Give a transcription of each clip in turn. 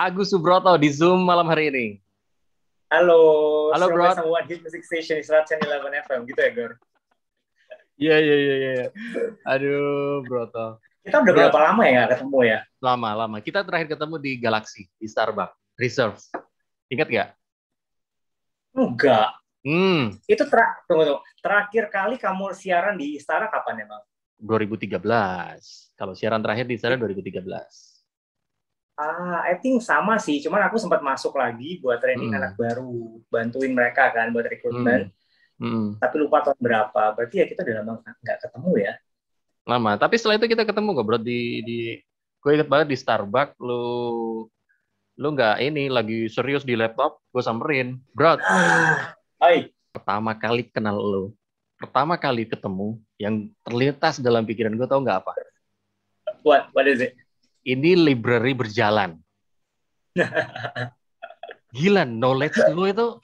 Agus Subroto di Zoom malam hari ini. Halo, Halo, bro. Surabaya One Hit Music Station, Seracan 11 FM, gitu ya, Gor? Iya. Aduh, Broto. Kita udah berapa lama ya nggak ketemu ya? Lama. Kita terakhir ketemu di Galaxy, di Starbucks, Reserve. Ingat nggak? Enggak. Itu Tunggu. Terakhir kali kamu siaran di Istana kapan emang? 2013. Kalau siaran terakhir di Istana 2013. I think sama sih. Cuman aku sempat masuk lagi buat training anak baru, bantuin mereka kan buat rekrutmen. Tapi lupa tahun berapa. Berarti ya kita udah lama nggak ketemu ya. Lama. Tapi setelah itu kita ketemu kok, bro. Gue inget banget di Starbucks, lu nggak ini lagi serius di laptop, gue samperin, bro. Hai. Pertama kali kenal lu, pertama kali ketemu, yang terlintas dalam pikiran gue tau nggak apa? What is it? Ini library berjalan. Gila, knowledge lu itu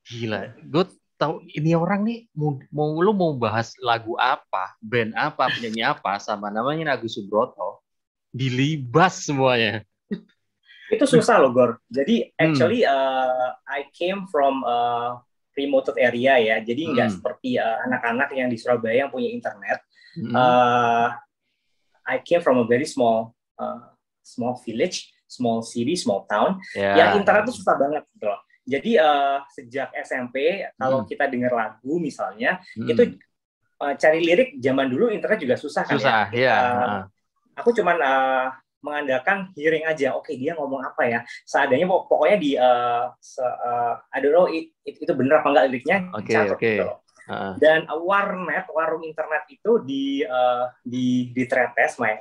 gila. Gue tahu ini orang nih lu mau bahas lagu apa, band apa, penyanyi apa, sama namanya Agus Subroto, dilibas semuanya. Itu susah loh, Gor. Jadi actually I came from remote area ya. Jadi nggak seperti anak-anak yang di Surabaya yang punya internet. I came from a very small village, small city, small town. Ya internet itu susah banget gitu loh. Jadi sejak SMP kalau kita dengar lagu misalnya itu cari lirik zaman dulu internet juga susah kan ya. Aku cuman mengandalkan hearing aja. Oke, dia ngomong apa ya? Seadanya pokoknya di I don't know itu benar apa enggak liriknya. Catat gitu loh. Dan warung internet itu di Tretes, my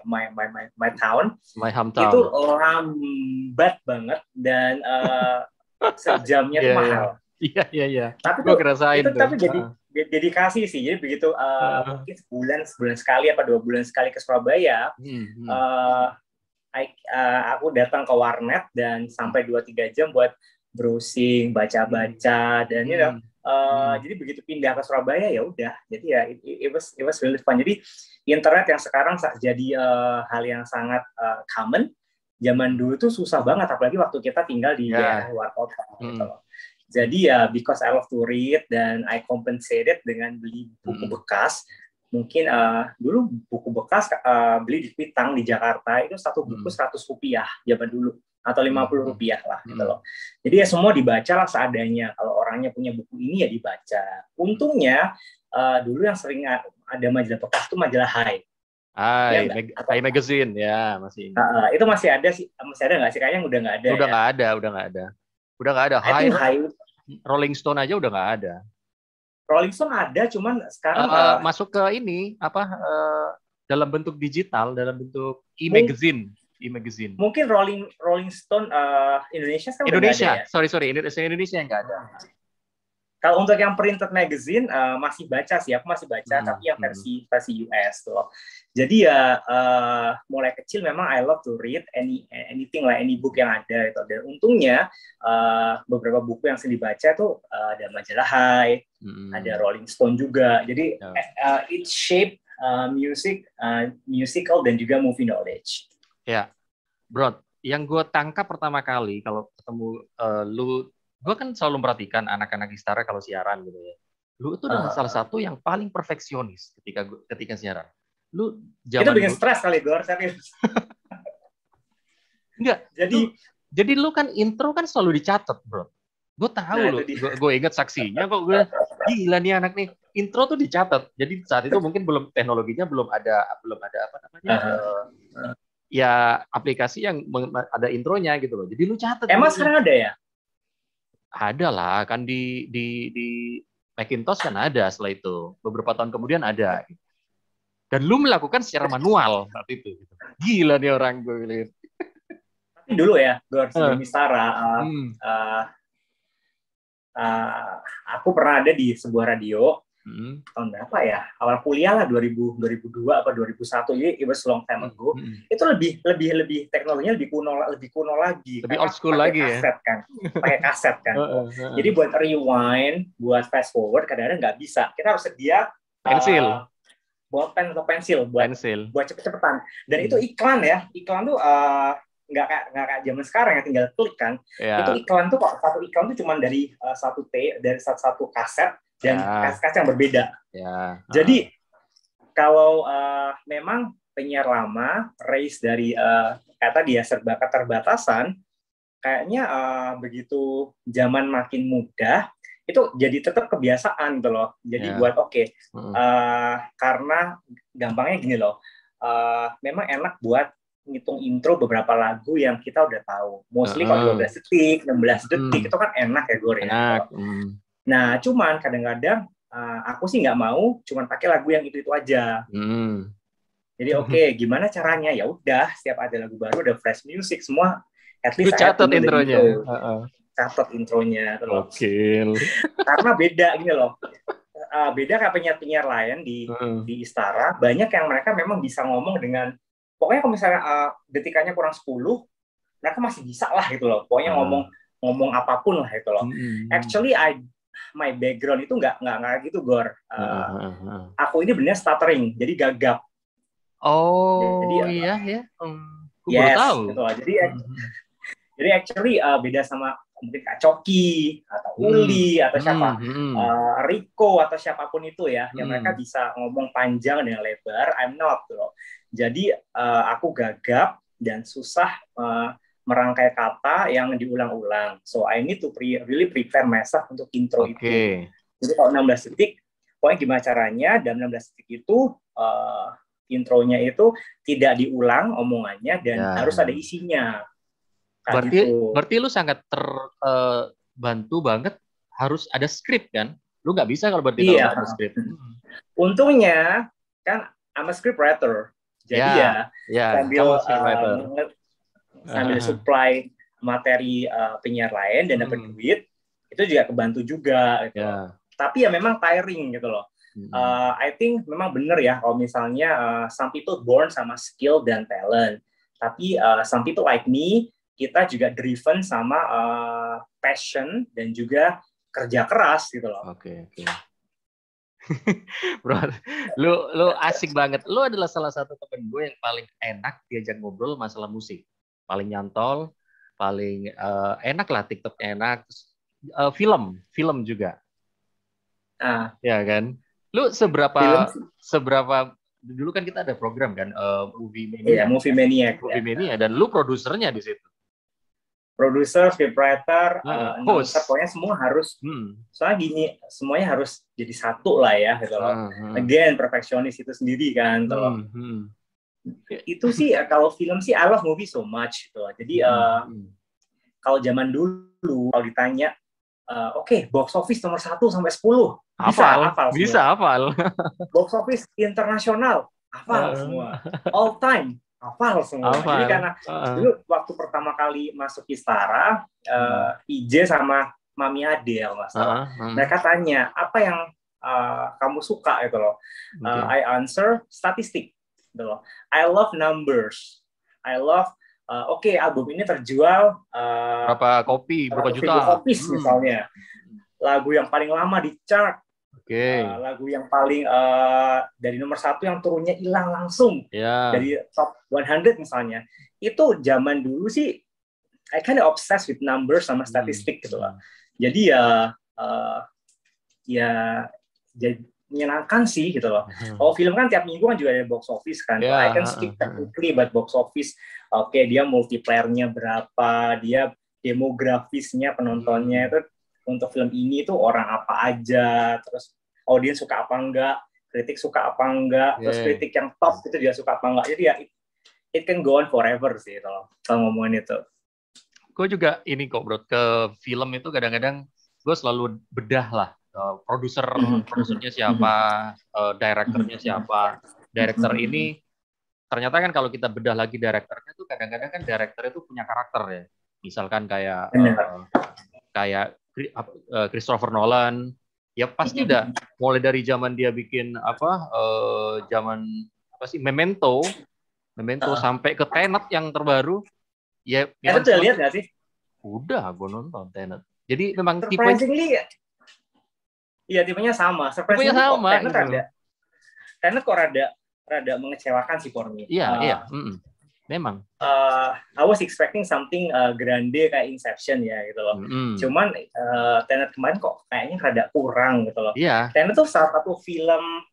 town, hometown. Itu lambat banget dan sejamnya tuh mahal. Iya. Tapi gue ngerasain tuh. Tapi jadi dedikasi sih. Jadi begitu mungkin sebulan sekali apa 2 bulan sekali ke Surabaya, aku datang ke warnet dan sampai 2-3 jam buat browsing, baca-baca dan jadi begitu pindah ke Surabaya ya udah. Jadi ya it was really fun. Jadi internet yang sekarang jadi hal yang sangat common. Zaman dulu tuh susah banget, apalagi waktu kita tinggal di daerah luar kota. Gitu. Jadi ya because I love to read dan I compensated dengan beli buku bekas. Mungkin dulu buku bekas beli di Pitang di Jakarta itu satu buku Rp100 zaman dulu atau Rp50 lah gitu loh. Jadi ya semua dibaca lah seadanya. Kalau orangnya punya buku ini ya dibaca. Untungnya dulu yang sering ada majalah bekas itu majalah Hai. Hai Magazine ya masih. Itu masih ada sih, nggak sih? Kayaknya udah nggak ada. Udah nggak ada. Hai Rolling Stone aja udah nggak ada. Rolling Stone ada, cuman sekarang masuk ke ini dalam bentuk digital, dalam bentuk e-magazine. Mungkin Rolling Stone Indonesia sekarang Indonesia, udah ada, ya? sorry, Indonesia yang nggak ada. Kalau untuk yang printed magazine masih baca sih, aku masih baca, tapi yang versi US tuh. Jadi ya mulai kecil memang I love to read anything lah, any book yang ada itu. Dan untungnya beberapa buku yang sering dibaca tuh ada majalah Hai, ada Rolling Stone juga. Jadi it shape musical dan juga movie knowledge. Ya, bro, yang gue tangkap pertama kali kalau ketemu lu. Gue kan selalu memperhatikan anak-anak Istara kalau siaran gitu ya. Lu itu adalah salah satu yang paling perfeksionis ketika siaran. Lu itu bikin stres kali, Gor, serius. Enggak. Jadi lu kan intro kan selalu dicatat, bro. Gue tahu lu. Gue ingat saksinya kok. Gue gila nih anak nih. Intro tuh dicatat. Jadi saat itu mungkin teknologinya belum ada apa namanya? Ya aplikasi yang ada intronya gitu loh. Jadi lu catat. Emang sekarang ada ya? Ada lah, kan di Macintosh kan ada setelah itu. Beberapa tahun kemudian ada. Dan lu melakukan secara manual saat itu. Gila nih orang gue lihat. Tapi dulu ya, Gor, sebelum Istara, aku pernah ada di sebuah radio. Tahun berapa ya? Awal kuliah lah 2002 apa 2001. Jadi it was long time ago. Itu lebih teknologinya lebih kuno lagi. Lebih old school lagi kaset, ya. Pakai kaset kan. Jadi buat rewind, buat fast forward kadang-kadang nggak bisa. Kita harus sedia pensil. Bolpen atau pensil buat cepet-cepetan. Dan itu iklan ya. Iklan tuh nggak kayak zaman sekarang yang tinggal klik kan. Yeah. Itu iklan tuh kok satu iklan tuh cuma dari satu kaset dan kaset yang berbeda. Yeah. Jadi kalau memang penyiar lama race dari kata dia serba keterbatasan, kayaknya begitu zaman makin mudah itu jadi tetap kebiasaan gitu loh. Jadi buat karena gampangnya gini loh, memang enak buat ngitung intro beberapa lagu yang kita udah tahu. Mostly kalau 15 detik, 16 detik itu kan enak ya Gor ya. Nah cuman kadang-kadang aku sih nggak mau cuman pakai lagu yang itu aja. Jadi gimana caranya? Ya udah, setiap ada lagu baru ada fresh music semua. At least catat intronya. Catat intronya. Oke. Karena beda gini loh. Beda kayak penyiar-penyiar lain di Istara. Banyak yang mereka memang bisa ngomong dengan, pokoknya kalau misalnya detikannya kurang 10, mereka masih bisa lah gitu loh. Pokoknya ngomong apapun lah gitu loh. Actually, my background itu nggak gitu, Gor. Aku ini benar stuttering, jadi gagap. Jadi, iya. Yes, tahu. Gitu loh. Jadi actually beda sama mungkin Kak Coki atau Uli atau siapa Rico atau siapapun itu ya, yang mereka bisa ngomong panjang dan lebar. I'm not gitu loh. Jadi aku gagap dan susah merangkai kata yang diulang-ulang. So I need to really prepare myself untuk intro itu. Jadi kalau 16 detik, pokoknya gimana caranya dalam 16 detik itu intronya itu tidak diulang omongannya dan harus ada isinya. Berarti lu sangat terbantu banget harus ada skrip kan? Lu nggak bisa kalau berarti kalau nggak ada skrip. Untungnya kan I'm a script writer. Jadi sambil supply materi penyiar lain dan dapat duit, itu juga kebantu juga gitu. Tapi ya memang tiring gitu loh. I think memang benar ya kalau misalnya some people born sama skill dan talent. Tapi some people like me, kita juga driven sama passion dan juga kerja keras gitu loh. Oke. Bro, lu asik banget. Lu adalah salah satu temen gue yang paling enak diajak ngobrol masalah musik. Paling nyantol, paling enak lah, TikTok-nya enak. Film juga. Ya kan? Lu seberapa dulu kan kita ada program kan, Movie Mania. Iya, Movie Mania. Dan lu produsernya di situ. Produser, scriptwriter, host, pokoknya semua harus. Soalnya gini, semuanya harus jadi satu lah ya, gitu loh. Again, perfeksionis itu sendiri kan, gitu loh. Itu sih kalau film sih I love movie so much, gitu loh. Jadi kalau zaman dulu kalau ditanya, box office nomor 1 sampai 10, bisa hafal. Box office internasional, hafal semua. All time. Hafal semua. Jadi karena dulu waktu pertama kali masuk Istara, IJ sama Mami Ade mereka tanya, apa yang kamu suka gitu loh. I answer statistik gitu loh. I love numbers. I love album ini terjual berapa kopi, berapa juta kopi misalnya. Lagu yang paling lama di chart. Lagu yang paling dari nomor 1 yang turunnya hilang langsung dari top 100 misalnya, itu zaman dulu sih I kind of obsessed with numbers sama statistik gitu lah. Jadi jadi menyenangkan sih gitu loh. Film kan tiap minggu kan juga ada box office kan. I can skip technically but box office. Dia multiplier-nya berapa, dia demografisnya penontonnya itu untuk film ini tuh orang apa aja, terus audiens suka apa enggak, kritik suka apa enggak, terus kritik yang top itu dia suka apa enggak. Jadi ya it can go on forever sih kalau ngomongin itu. Gue juga ini kok bro, ke film itu kadang-kadang gue selalu bedah lah, produsernya siapa, direkturnya siapa. Direktur ini ternyata kan kalau kita bedah lagi direkturnya tuh kadang-kadang kan direktur itu punya karakter ya. Misalkan kayak Christopher Nolan, ya pasti udah mulai dari zaman dia bikin Memento sampai ke Tenet yang terbaru, ya. Itu udah lihat nggak sih? Udah, gue nonton Tenet. Jadi memang tipenya sama. Tipenya sama. Tenet kok rada mengecewakan sih for me. Iya. I was expecting something grande kayak Inception ya gitu loh. Cuman Tenet kemarin kok kayaknya rada kurang gitu loh. Tenet tuh salah satu film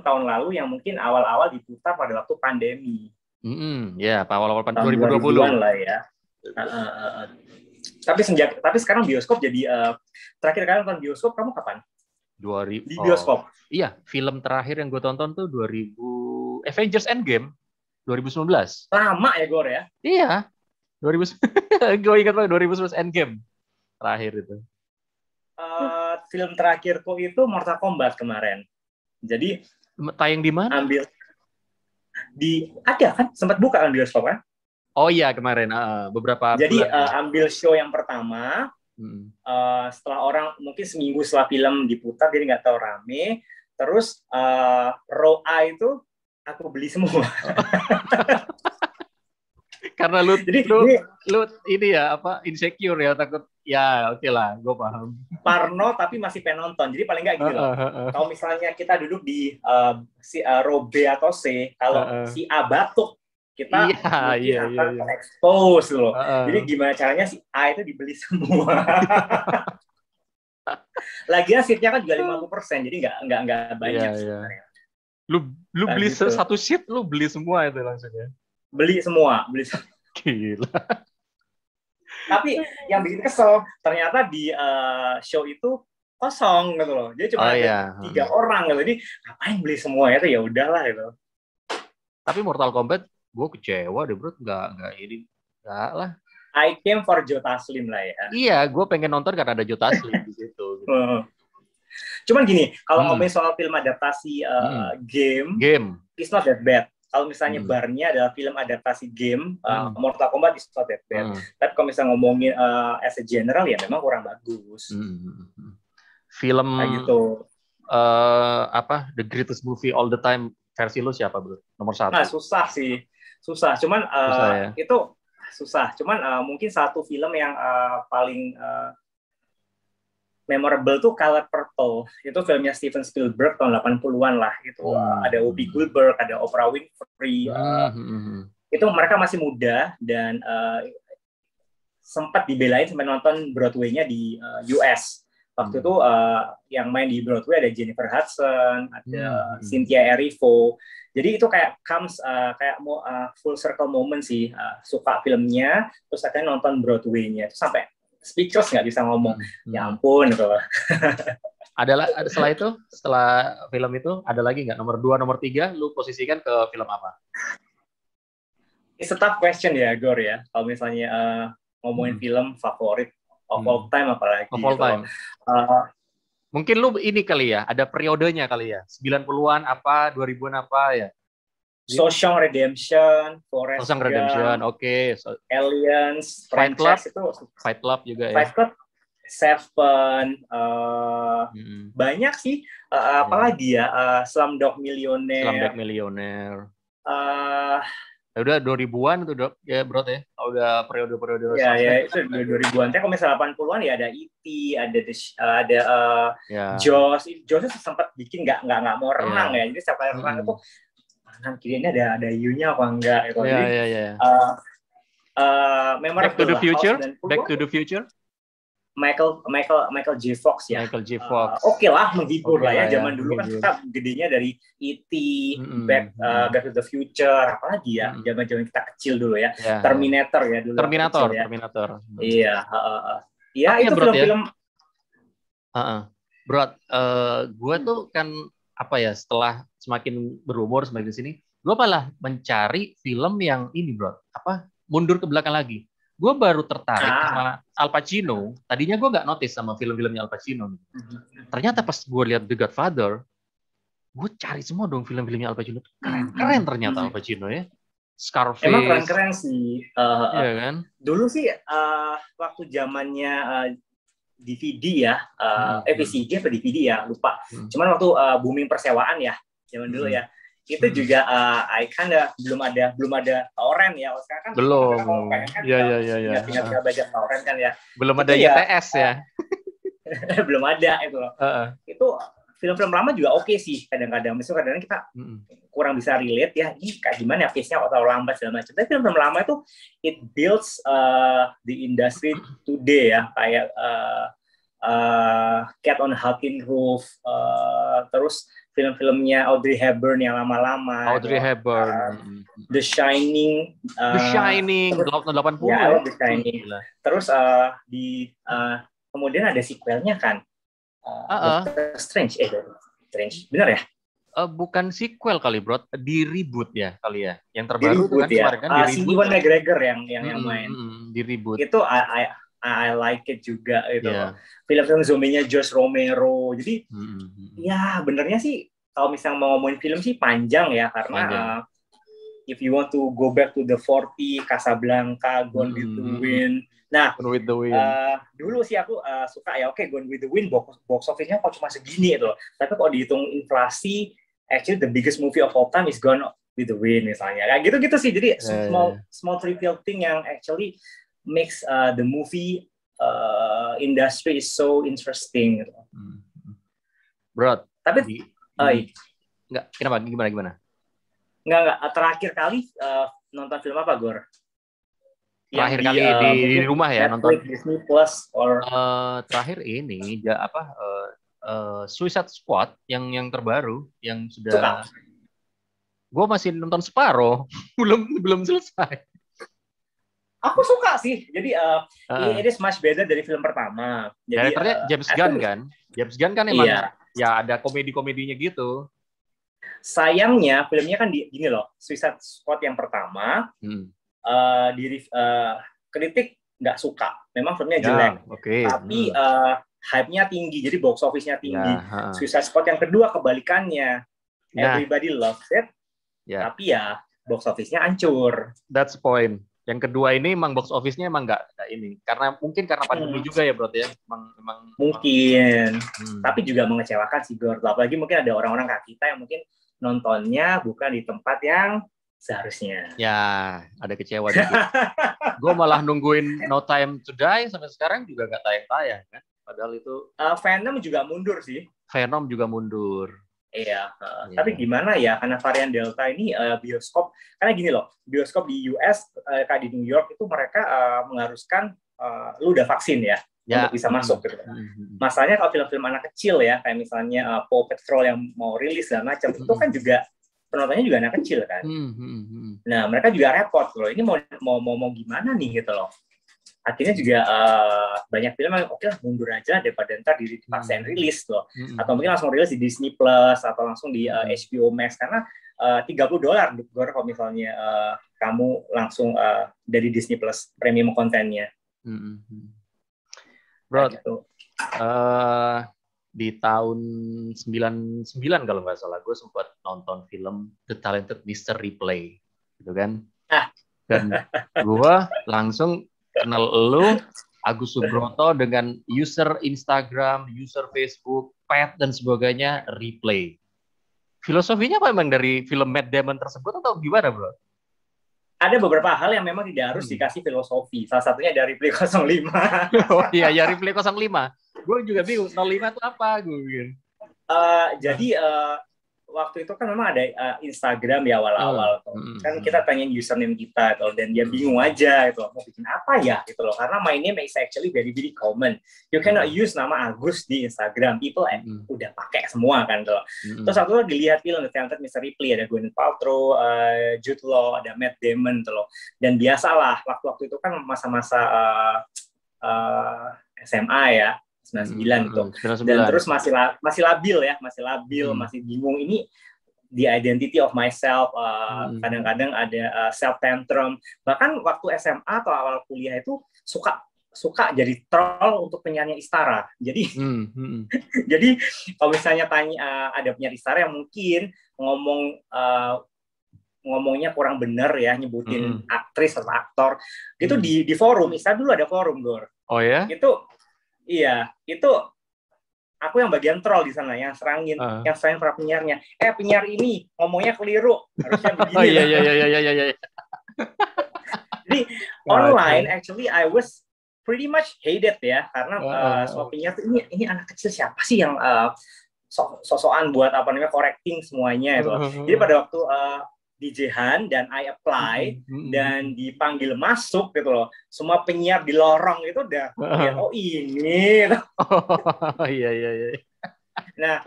tahun lalu yang mungkin awal-awal diputar pada waktu pandemi. Awal-awal 2020 lah ya. Tapi sekarang bioskop jadi terakhir kali nonton bioskop kamu kapan? Di bioskop. Iya, film terakhir yang gue tonton tuh Avengers Endgame 2019. Lama ya Gor ya? Iya. 2000 gue ingat banget 2019 Endgame terakhir itu. Film terakhirku itu Mortal Kombat kemarin. Jadi tayang di mana? Ada kan sempat buka kan bioskop kan? Oh iya kemarin beberapa. Jadi ambil show yang pertama. Setelah orang mungkin seminggu setelah film diputar jadi nggak tahu rame. Terus row A itu aku beli semua. Karena lu ini ya insecure ya, takut ya. Oke lah, gue paham. Parno tapi masih pengen nonton, jadi paling nggak gini loh. Kalau misalnya kita duduk di row B atau C, kalau si A batuk kita akan expose loh. Jadi gimana caranya si A itu dibeli semua. Lagian seatnya kan juga 50%, jadi nggak banyak sebenarnya. Lu beli gitu. Satu seat, lu beli semua itu langsungnya. Beli semua. Gila. Tapi yang bikin kesel, ternyata di show itu kosong gitu loh. Jadi cuma ada 3 orang gitu. Jadi ngapain beli semua itu ya udahlah gitu. Tapi Mortal Kombat gue kecewa deh bro, nggak lah. I came for Joe Taslim lah ya. Iya, gue pengen nonton karena ada Joe Taslim di situ. Gitu. Cuman gini, kalau ngomongin soal film adaptasi game, it's not that bad. Kalau misalnya barnya adalah film adaptasi game, Mortal Kombat is not that bad. Tapi kalau misalnya ngomongin as a general ya memang kurang bagus. Film gitu. The greatest movie all the time versi lu siapa bro? Nomor 1. Nah, susah. Cuman itu susah. Cuman mungkin satu film yang paling memorable tuh Color Purple. Itu filmnya Steven Spielberg tahun 80-an lah. Itu ada Whoopi Goldberg, ada Oprah Winfrey. Itu mereka masih muda dan sempat dibelain sampai nonton Broadway-nya di US. Waktu itu yang main di Broadway ada Jennifer Hudson, ada Cynthia Erivo. Jadi itu kayak full circle moment sih. Suka filmnya, terus akhirnya nonton Broadway-nya. Itu sampai speechless nggak bisa ngomong. Ya ampun gitu. Setelah film itu ada lagi nggak nomor 2, nomor 3? Lu posisikan ke film apa? It's a tough question ya, Gor ya. Kalau misalnya ngomongin film favorit of all time apalagi. Of all time. Mungkin lu ini kali ya, ada periodenya kali ya. 90-an apa, 2000-an apa ya? Shawshank Redemption, Forrest Gump, Redemption, oke. Aliens, Fight Club itu. Fight Club juga ya. Fight Club, Seven, banyak sih. Apalagi ya, Slumdog Millionaire. Udah 2000-an itu ya bro ya. Udah periode-periode. Ya itu 2000-an. Tapi kalau misalnya 80-an ya ada E.T., ada Jaws. Jaws itu sempat bikin nggak mau renang ya. Jadi setiap kali renang itu kanan kiri ini ada hiunya apa enggak gitu. Back to the Future. Michael J. Fox ya. Michael J. Fox. Oke lah, menghibur lah ya. Zaman dulu kan kita gedenya dari E.T., Back to the Future, apalagi ya. Zaman-zaman kita kecil dulu ya. Terminator ya dulu. Terminator. Iya. Iya itu film-film. Bro, gue tuh kan setelah semakin berumur semakin di sini, gue malah mencari film yang ini bro, mundur ke belakang lagi. Gue baru tertarik sama Al Pacino. Tadinya gue nggak notice sama film-filmnya Al Pacino. Ternyata pas gue lihat The Godfather, gue cari semua dong film-filmnya Al Pacino. Keren ternyata Al Pacino ya. Scarface. Emang keren-keren sih. Iya kan? Dulu sih waktu zamannya DVD ya, VCD atau DVD ya, lupa. Cuman waktu booming persewaan ya, zaman dulu ya. Itu juga belum ada torrent ya. Sekarang kan belum. Iya. Tinggal baca torrent kan ya. Belum ada YTS ya. Belum ada itu loh. Itu film-film lama juga oke sih kadang-kadang. Misalnya kadang-kadang kita kurang bisa relate ya, ini kayak gimana ya pace-nya atau lambat segala macam. Tapi film lama itu it builds the industry today ya, kayak Cat on Hawking Roof, terus film-filmnya Audrey Hepburn yang lama-lama. Audrey Hepburn. The Shining. The Shining, terus, 80 ya. The Shining. Terus kemudian ada sequelnya kan. Doctor Strange. Strange. Benar ya? Bukan sequel kali, bro. Di reboot ya kali ya. Yang terbaru itu kan ya. Kemarin kan di reboot. Si Ewan McGregor yang main. Di reboot. Itu I like it juga itu. Yeah. Film-film zombinya Josh Romero. Jadi ya benernya sih kalau misalnya mau ngomongin film sih panjang ya, karena if you want to go back to the 40, Casablanca, Gone with the Wind. Nah, dulu sih aku suka ya, Gone with the Wind box office-nya kok cuma segini itu. Tapi kalau dihitung inflasi, actually the biggest movie of all time is Gone with the Wind misalnya. Kayak gitu-gitu sih. Jadi small trivial thing yang actually makes the movie industry is so interesting. Gitu. Bro, tapi enggak, kenapa? Gimana? Enggak. Terakhir kali nonton film apa, Gor? Terakhir kali di rumah ya, Netflix, nonton Disney Plus or terakhir ini Suicide Squad yang terbaru yang sudah. Gue masih nonton separuh, belum selesai. Aku suka sih. Jadi it is much better dari film pertama. Jadi Directornya James Gunn kan? James Gunn kan emang ya ada komedi-komedinya gitu. Sayangnya filmnya kan gini loh, Suicide Squad yang pertama kritik nggak suka. Memang filmnya jelek. Tapi hype-nya tinggi, jadi box office-nya tinggi. Suicide Squad yang kedua kebalikannya. Everybody loves it. Tapi ya box office-nya hancur. That's the point. Yang kedua ini emang box office-nya emang nggak ini, karena pandemi juga ya, bro ya. Mungkin. Tapi juga mengecewakan sih, Gor. Apalagi mungkin ada orang-orang kayak kita yang mungkin nontonnya bukan di tempat yang seharusnya. Ya, ada kecewa juga. Gue malah nungguin No Time to Die sampai sekarang juga nggak tayang-tayang kan. Padahal itu. Venom juga mundur sih. Venom juga mundur. Iya, tapi gimana ya, karena varian Delta ini bioskop, karena gini loh, bioskop di US kayak di New York itu mereka mengharuskan lu udah vaksin ya untuk bisa masuk gitu. Masalahnya kalau film-film anak kecil ya, kayak misalnya Paw Patrol yang mau rilis dan macam, itu kan juga penontonnya juga anak kecil kan. Nah, mereka juga repot loh, ini mau gimana nih gitu loh. Akhirnya juga banyak film yang oke lah mundur aja daripada ntar dipaksain rilis loh, atau mungkin langsung rilis di Disney Plus atau langsung di HBO Max, karena $30 kalau misalnya kamu langsung dari Disney Plus premium kontennya. Bro, gitu. Di tahun 99 kalau nggak salah gue sempat nonton film The Talented Mr. Ripley gitu kan, dan gue langsung kenal lu, Agus Subroto, dengan user Instagram, user Facebook, pet, dan sebagainya, Replay. Filosofinya apa emang dari film Matt Damon tersebut atau gimana, bro? Ada beberapa hal yang memang tidak harus dikasih filosofi. Salah satunya dari Replay 05. Oh iya, ya Replay 05. Gue juga bingung, 05 itu apa? Gue pikir. Jadi waktu itu kan memang ada Instagram ya awal-awal kan kita pengen username kita dan dia bingung aja gitu, mau bikin apa ya gitu loh, karena my name is actually very very common, you cannot use nama Agus di Instagram, people udah pakai semua kan tuh. Terus waktu itu dilihat film The Talented Mr. Ripley, ada Gwyneth Paltrow, Jude Law, ada Matt Damon tuh loh, dan biasalah waktu itu kan masa-masa SMA ya, 99 gitu. Dan terus masih labil, masih bingung, ini the identity of myself, kadang-kadang ada self tantrum. Bahkan waktu SMA atau awal kuliah itu suka jadi troll untuk penyanyi Istara. Jadi jadi kalau misalnya tanya ada penyanyi Istara yang mungkin ngomongnya kurang benar ya, nyebutin aktris atau aktor gitu di forum Istara dulu ada forum, Gor. Oh ya? Iya, itu aku yang bagian troll di sana, yang serangin para penyiarnya. Penyiar ini ngomongnya keliru, harusnya begini. Oh iya. Jadi online actually I was pretty much hated ya, karena semua penyiar tuh ini anak kecil siapa sih yang sosokan buat correcting semuanya itu. Jadi pada waktu di Jehan dan I apply dan dipanggil masuk gitu loh, semua penyiar di lorong itu udah lihat, oh ini. Iya. Nah,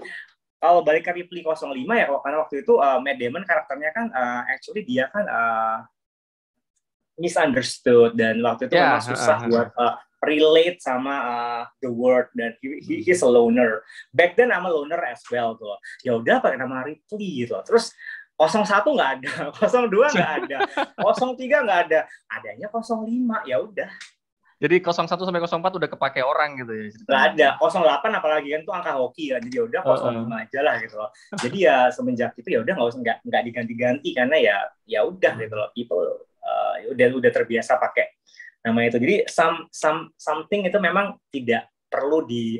kalau balik ke Ripley 05 ya, karena waktu itu Matt Damon karakternya kan actually dia kan misunderstood, dan waktu itu memang susah buat relate sama the world, dan he's a loner. Back then I'm a loner as well tuh. Ya udah pakai nama Ripley gitu. Terus 01 nggak ada, 02 nggak ada, 03 nggak ada, adanya 05, ya udah. Jadi 01 sampai 04 udah kepake orang gitu ya? Nggak ada, 08 apalagi kan itu angka hoki kan, jadi ya udah 05 aja lah gitu loh. Jadi ya semenjak itu ya udah nggak diganti-ganti, karena ya udah gitu loh, people udah terbiasa pakai nama itu. Jadi something itu memang tidak perlu di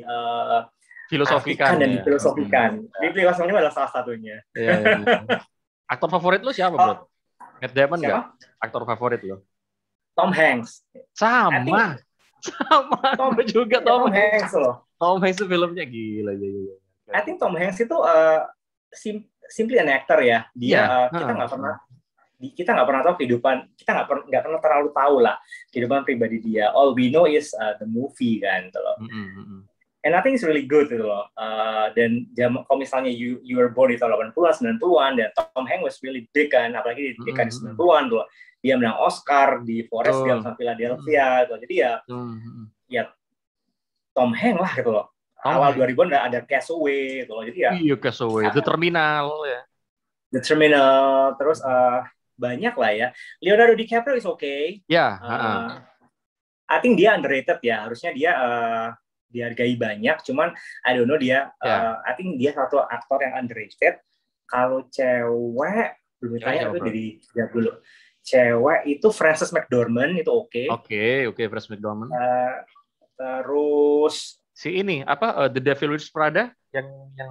filosofikan dan difilosofikan. Ripley 05 adalah salah satunya. Iya. Aktor favorit lu siapa, bro? Matt Damon nggak? Aktor favorit lu? Tom Hanks. Sama Tom juga Tom Hanks loh. Tom Hanks itu filmnya gila. I think Tom Hanks itu simply an actor ya. Dia kita nggak pernah tahu kehidupan, kita nggak pernah terlalu tahu lah kehidupan pribadi dia. All we know is the movie kan, gitu loh. And I think it's really good gitu loh. Dan kalau misalnya you were born di tahun 80-an, 90-an, dan Tom Hanks was really big kan, apalagi di dekade 90-an tuh. Dia menang Oscar di Forrest Gump sama Philadelphia gitu. Jadi ya Tom Hanks lah gitu loh. Awal 2000-an ada Castaway gitu loh. Jadi ya Castaway, The Terminal ya. The Terminal, terus banyak lah ya. Leonardo DiCaprio is okay. Ya. I think dia underrated ya. Harusnya dia dihargai banyak, cuman I don't know dia. I think dia satu aktor yang underrated. Kalau cewek belum tanya itu dari dia dulu. Cewek itu Frances McDormand itu oke. Oke, Frances McDormand. Terus si ini apa The Devil Wears Prada yang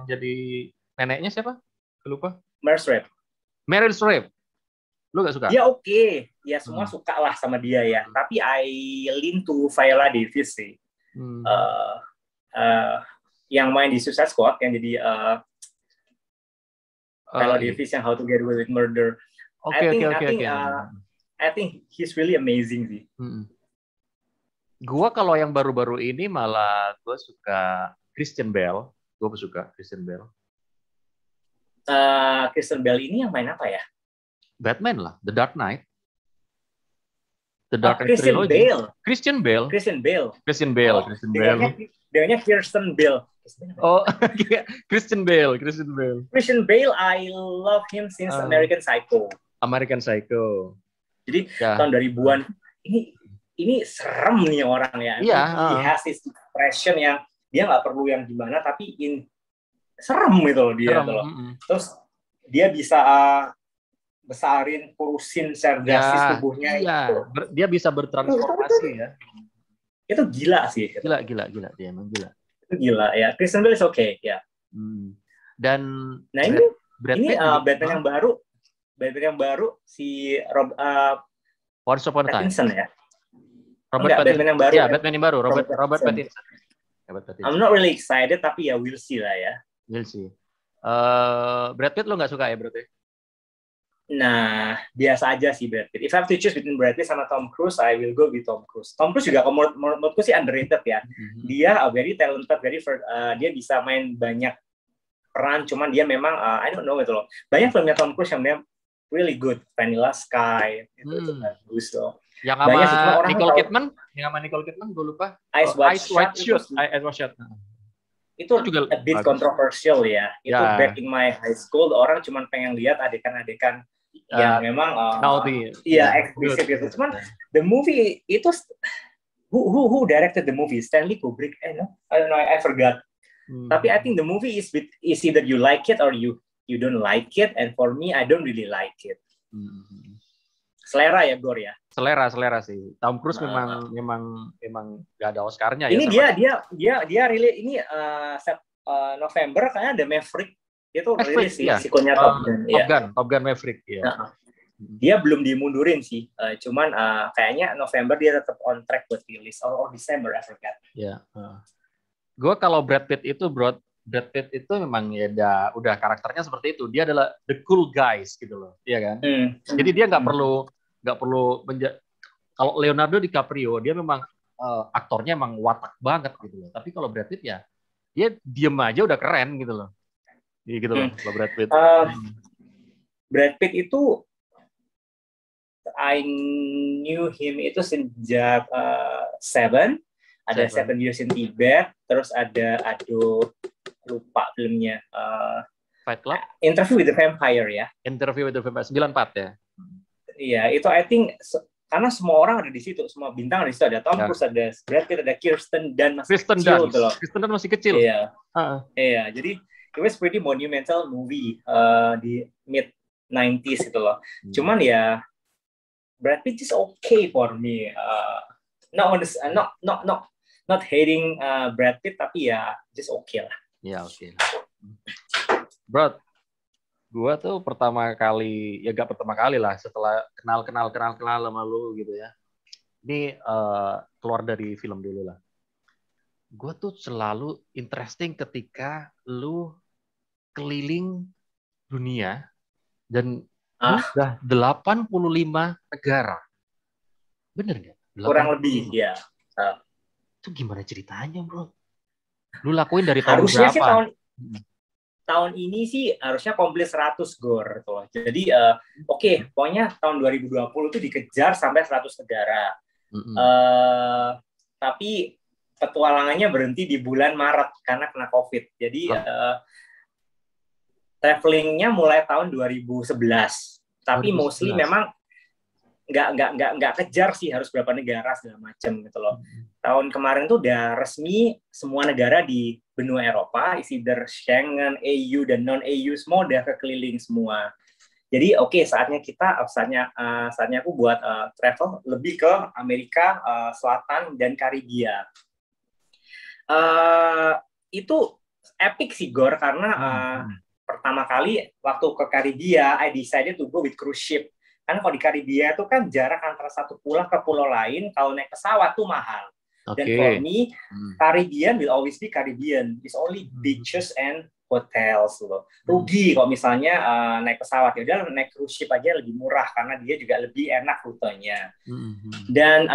jadi neneknya siapa? Lupa. Meryl Streep. Lu gak suka? Ya oke. Ya semua suka lah sama dia ya. Tapi I lean to Viola Davis sih. Yang main di Suicide Squad, yang jadi Viola Davis yang How to Get Away with Murder. I think he's really amazing sih. Gua kalau yang baru-baru ini malah gua suka Christian Bale. Gua suka Christian Bale. Christian Bale ini yang main apa ya? Batman lah, The Dark Knight. The Dark Knight Christian Bale. Christian Bale. Dengannya Kirsten Bale. Oh, Christian Bale. Christian Bale, I love him since American Psycho. Jadi tahun 2000-an ini serem nih orang ya. Iya. He has this expression yang dia nggak perlu yang gimana, tapi serem gitu loh dia. Terus dia bisa besarin, kurusin secara drastis tubuhnya. Iya. Dia bisa bertransformasi ya. Itu gila sih. Gila dia emang gila. Itu gila ya. Christian Bale is okay ya. Dan ini Batman yang baru si Once Upon a Time. Pattinson ya. Batman yang baru. Ya, Batman yang baru. Robert Pattinson. I'm not really excited, tapi ya we'll see lah ya. We'll see. Brad Pitt lo nggak suka ya, Brad Pitt? Nah, biasa aja sih Brad Pitt. If I have to choose between Brad Pitt sama Tom Cruise, I will go with Tom Cruise. Tom Cruise juga menurutku sih underrated ya. Dia very talented, dia bisa main banyak peran, cuman dia memang I don't know gitu loh. Banyak filmnya Tom Cruise yang dia really good. Vanilla Sky itu bagus loh. Yang sama Nicole Kidman, gue lupa. Eyes Wide Shut. Itu juga a bit controversial ya. Itu back in my high school, orang cuma pengen lihat adegan-adegan yang memang eksplisit gitu. Cuman the movie itu who directed the movie? Stanley Kubrick? I don't know, I forgot. Tapi I think the movie is either you like it or you don't like it, and for me I don't really like it. Selera ya, Gor ya. Selera sih. Tom Cruise memang gak ada Oscar-nya ini ya. Dia rilis ini November kayaknya ada Maverick. Itu rilis sih sequelnya Top Gun Maverick ya. Dia belum dimundurin sih. Cuman kayaknya November dia tetap on track buat rilis or December, I forget. Ya. Gue kalau Brad Pitt itu, bro, Brad Pitt itu memang ya udah karakternya seperti itu. Dia adalah the cool guys gitu loh, iya kan? Jadi dia nggak perlu kalau Leonardo DiCaprio dia memang aktornya emang watak banget gitu loh. Tapi kalau Brad Pitt ya dia diem aja udah keren gitu loh. Iya gitu loh kalau Brad Pitt. Brad Pitt itu I knew him itu sejak Seven. Ada Seven Years in Tibet, terus ada lupa filmnya. Fight Club? Interview with the Vampire ya. Interview with the Vampire 94 ya. Iya, itu I think karena semua orang ada di situ, semua bintang ada di situ, ada Tom Cruise, ada Brad Pitt, ada Kirsten Dunst masih kecil. Iya. Iya, jadi it was pretty monumental movie di mid 90s gitu loh. Cuman ya Brad Pitt just okay for me. Not hating Brad Pitt, tapi ya just okay lah. Ya oke lah. Bro, gua tuh pertama kali lah setelah kenal sama lu gitu ya. Ini keluar dari film dulu lah. Gua tuh selalu interesting ketika lu keliling dunia dan udah 85 negara. Bener nggak? Kurang lebih ya. Itu gimana ceritanya, bro? Lu lakuin dari tahun harusnya berapa? Sih tahun ini sih harusnya komplit 100 gor tuh. Jadi oke, pokoknya tahun 2020 tuh dikejar sampai 100 negara. Tapi petualangannya berhenti di bulan Maret karena kena COVID. Jadi travelingnya mulai tahun 2011. Tapi mostly memang nggak kejar sih harus berapa negara segala macam gitu loh. Tahun kemarin tuh udah resmi semua negara di benua Eropa, either Schengen, EU dan non EU semua udah kekeliling semua. Jadi saatnya aku buat travel lebih ke Amerika Selatan dan Karibia. Itu epic sih Gor karena pertama kali waktu ke Karibia, I decided to go with cruise ship. Kan kalau di Karibia itu kan jarak antara satu pulau ke pulau lain, kalau naik pesawat tuh mahal. Dan for me, Caribbean will always be Caribbean. It's only beaches and hotels loh. Rugi kalau misalnya naik pesawat. Ya udah naik cruise ship aja lebih murah karena dia juga lebih enak rutenya. Dan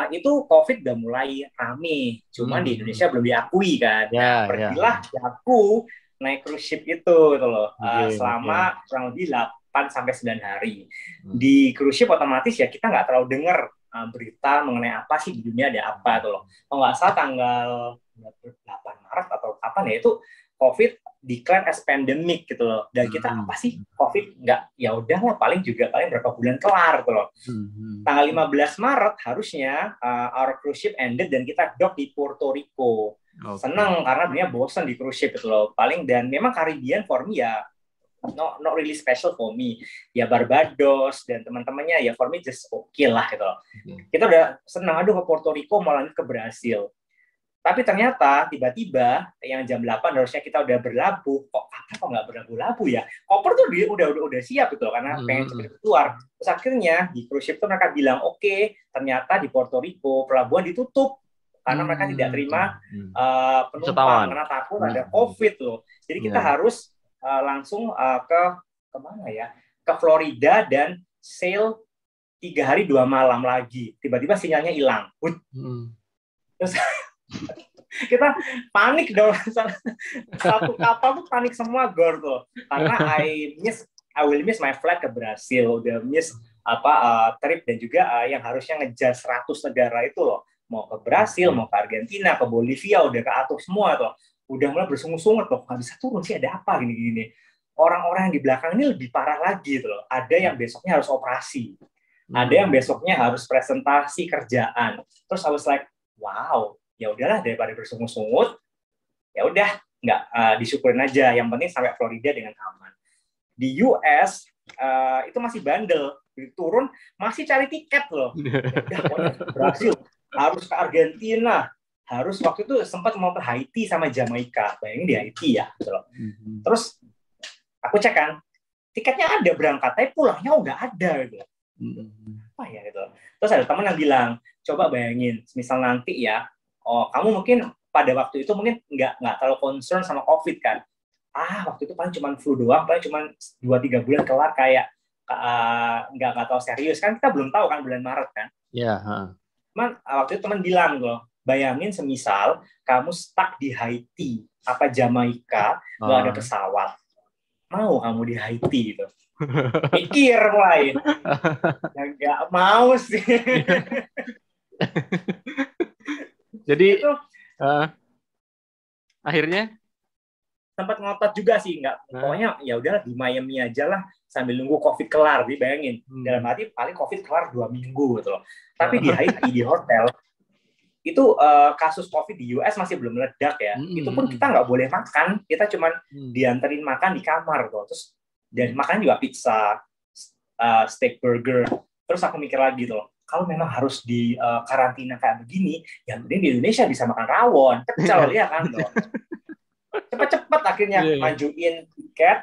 itu COVID udah mulai rame. Cuman di Indonesia belum diakui kan. Pergilah aku naik cruise ship itu gitu loh. Selama kurang lebih 8-9 hari. Di cruise ship otomatis ya kita nggak terlalu dengar berita mengenai apa sih di dunia ada apa tuh loh. Kalau nggak salah tanggal 8 Maret atau kapan ya itu COVID declare as pandemic gitu loh. Dan kita apa sih COVID nggak ya udahlah paling berapa bulan kelar tuh loh. Tanggal 15 Maret harusnya our cruise ship ended dan kita dock di Puerto Rico. Seneng karena dunia bosan di cruise ship itu loh. Paling dan memang Caribbean for me ya not really special for me. Ya Barbados dan teman-temannya ya for me just okay lah gitu loh. Kita udah senang ke Puerto Rico mau lanjut ke Brasil. Tapi ternyata tiba-tiba yang jam 8 harusnya kita udah berlabuh. Kok nggak berlabuh ya? Koper tuh udah siap gitu loh karena pengen cepet keluar. Terus akhirnya di cruise ship tuh mereka bilang ternyata di Puerto Rico pelabuhan ditutup karena mereka tidak terima penumpang karena takut ada COVID loh. Jadi kita harus langsung ke mana ya? Ke Florida dan sail 3 hari 2 malam lagi. Tiba-tiba sinyalnya hilang. Terus kita panik dong. Satu kapal tuh panik semua Gor tuh. Karena I will miss my flight ke Brasil. Udah miss trip dan juga yang harusnya ngejar 100 negara itu loh. Mau ke Brasil, mau ke Argentina, ke Bolivia udah keatur semua tuh. Udah mulai bersungut-sungut loh, nggak bisa turun sih, ada apa gini-gini. Orang-orang yang di belakang ini lebih parah lagi gitu loh. Ada yang besoknya harus operasi, ada yang besoknya harus presentasi kerjaan. Terus I was like, wow, ya udahlah daripada bersungut-sungut, ya udah nggak disyukurin aja. Yang penting sampai Florida dengan aman. Di US itu masih bandel, turun masih cari tiket loh. Udah Brasil, harus ke Argentina. Harus waktu itu sempat mau ke Haiti sama Jamaika. Bayangin di Haiti ya. Gitu loh. Terus aku cek kan, tiketnya ada berangkat, tapi pulangnya nggak ada. Gitu. Apa ya gitu. Terus ada teman yang bilang, coba bayangin, misal nanti ya, kamu mungkin pada waktu itu mungkin nggak terlalu concern sama COVID kan. Waktu itu paling cuma flu doang, paling cuma 2-3 bulan kelar, kayak nggak tahu serius kan, kita belum tahu kan bulan Maret kan. Iya. Cuman waktu itu teman bilang loh, bayangin semisal kamu stuck di Haiti apa Jamaika, nggak ada pesawat, mau kamu di Haiti gitu? Pikir mulai, nggak mau sih. Jadi itu akhirnya sempat ngotot juga sih, pokoknya ya udah di Miami aja lah sambil nunggu COVID kelar. Dibayangin dalam hati paling COVID kelar 2 minggu gitu loh. Tapi di Haiti di hotel itu kasus COVID di US masih belum meledak ya. Itu pun kita nggak boleh makan, kita cuma dianterin makan di kamar tuh. Terus dan makan juga pizza, steak burger. Terus aku mikir lagi tuh, kalau memang harus di karantina kayak begini, ya mending di Indonesia bisa makan rawon, pecel ya kan tuh. Cepet-cepet akhirnya majuin tiket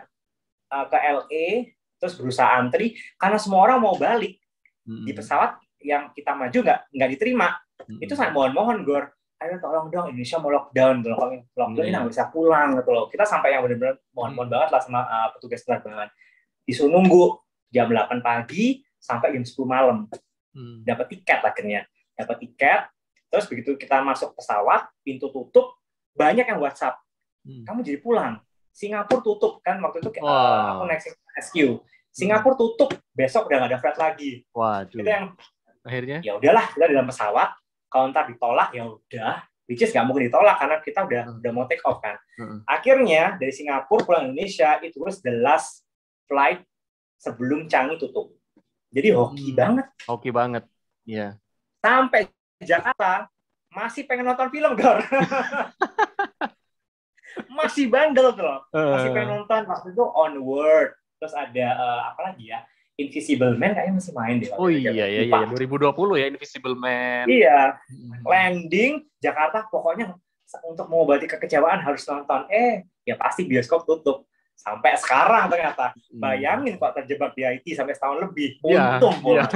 ke LA, terus berusaha antri karena semua orang mau balik. Di pesawat yang kita maju nggak diterima. Itu saya mohon-mohon, Gor, ayo tolong dong, Indonesia mau lockdown, kalau lockdown ini nggak bisa pulang gitu loh. Kita sampai yang benar-benar mohon-mohon banget lah sama petugas penerbangan. Disuruh nunggu jam 8 pagi sampai jam 10 malam. Dapat tiket akhirnya, terus begitu kita masuk pesawat, pintu tutup, banyak yang WhatsApp, kamu jadi pulang. Singapura tutup kan waktu itu, aku naik SQ. Singapura tutup, besok udah nggak ada flight lagi. Waduh. Itu yang akhirnya ya udahlah, kita di dalam pesawat, kalau ntar ditolak ya udah, which is nggak mungkin ditolak karena kita udah mau take off kan. Akhirnya dari Singapura pulang Indonesia itu was the last flight sebelum Changi tutup. Jadi hoki banget. Hoki banget. Iya. Sampai Jakarta masih pengen nonton film, Gor. Masih bandel tuh. Masih pengen nonton waktu itu Onward. Terus ada apa lagi ya? Invisible Man kayaknya masih main deh. Oh iya 2020 ya Invisible Man. Iya. Landing Jakarta, pokoknya untuk mengobati kekecewaan harus nonton. Ya pasti bioskop tutup. Sampai sekarang ternyata. Bayangin kok terjebak di IT sampai setahun lebih. Untung iya.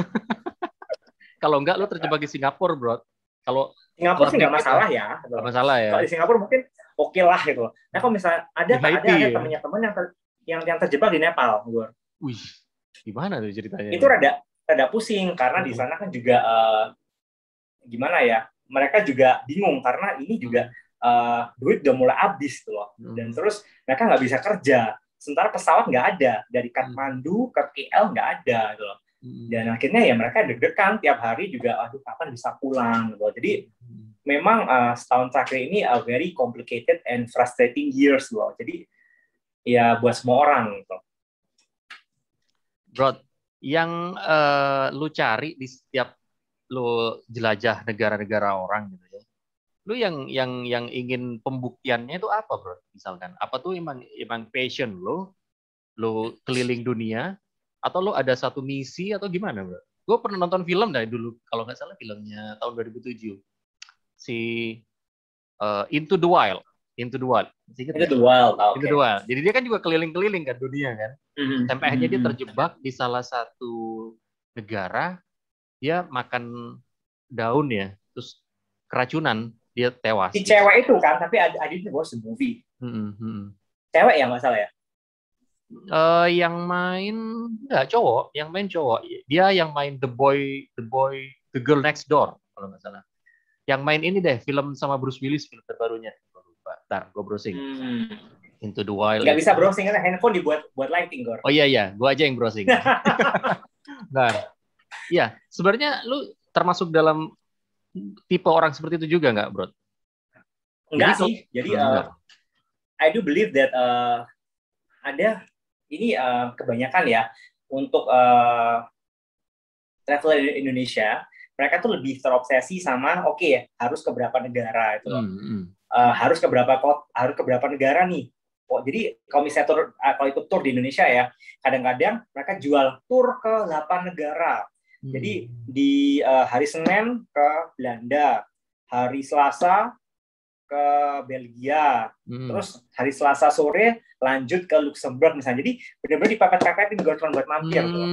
Kalau enggak lo terjebak di Singapura, Bro. Kalau Singapura sih nggak masalah ya. Nggak masalah ya. Kalau di Singapura mungkin oke lah gitu. Nah kalau misalnya ada temennya temen yang terjebak di Nepal, Gor. Wih, gimana tuh ceritanya? Itu rada pusing karena di sana kan juga gimana ya? Mereka juga bingung karena ini juga duit udah mulai habis tuh loh. Dan terus mereka nggak bisa kerja. Sementara pesawat nggak ada dari Kathmandu ke KL nggak ada gitu loh. Dan akhirnya ya mereka deg-degan tiap hari juga, aduh kapan bisa pulang gitu. Jadi memang setahun terakhir ini a very complicated and frustrating years loh. Jadi ya buat semua orang gitu. Bro, yang lu cari di setiap lu jelajah negara-negara orang gitu ya. Lu yang ingin pembuktiannya itu apa, Bro? Misalkan, apa tuh emang passion lu keliling dunia, atau lu ada satu misi atau gimana, Bro? Gue pernah nonton film dari dulu, kalau nggak salah filmnya tahun 2007. Si Into the Wild. Into the Wild. Jadi dia kan juga keliling-keliling kan dunia kan. Sampai akhirnya dia terjebak di salah satu negara, dia makan daun ya, terus keracunan, dia tewas. Si cewek itu kan, tapi I didn't watch the movie. Cewek ya nggak salah ya? Yang main nggak cowok, yang main cowok. Dia yang main The Girl Next Door kalau nggak salah. Yang main ini deh, film sama Bruce Willis, film terbarunya. Ntar gue browsing. Into the Wild. Nggak bisa browsing karena handphone dibuat lighting, Gor. Oh iya, gue aja yang browsing. Nah, iya, sebenarnya lu termasuk dalam tipe orang seperti itu juga nggak, Bro? Enggak sih. Jadi I do believe that ada ini kebanyakan ya untuk traveler di Indonesia, mereka tuh lebih terobsesi sama harus ke berapa negara itu loh. Harus ke berapa negara nih. Jadi kalau misalnya kalau ikut tur di Indonesia ya, kadang-kadang mereka jual tur ke 8 negara. Jadi di hari Senin ke Belanda, hari Selasa ke Belgia, terus hari Selasa sore lanjut ke Luxembourg misalnya. Jadi benar-benar dipepet-pepetin buat mampir tuh.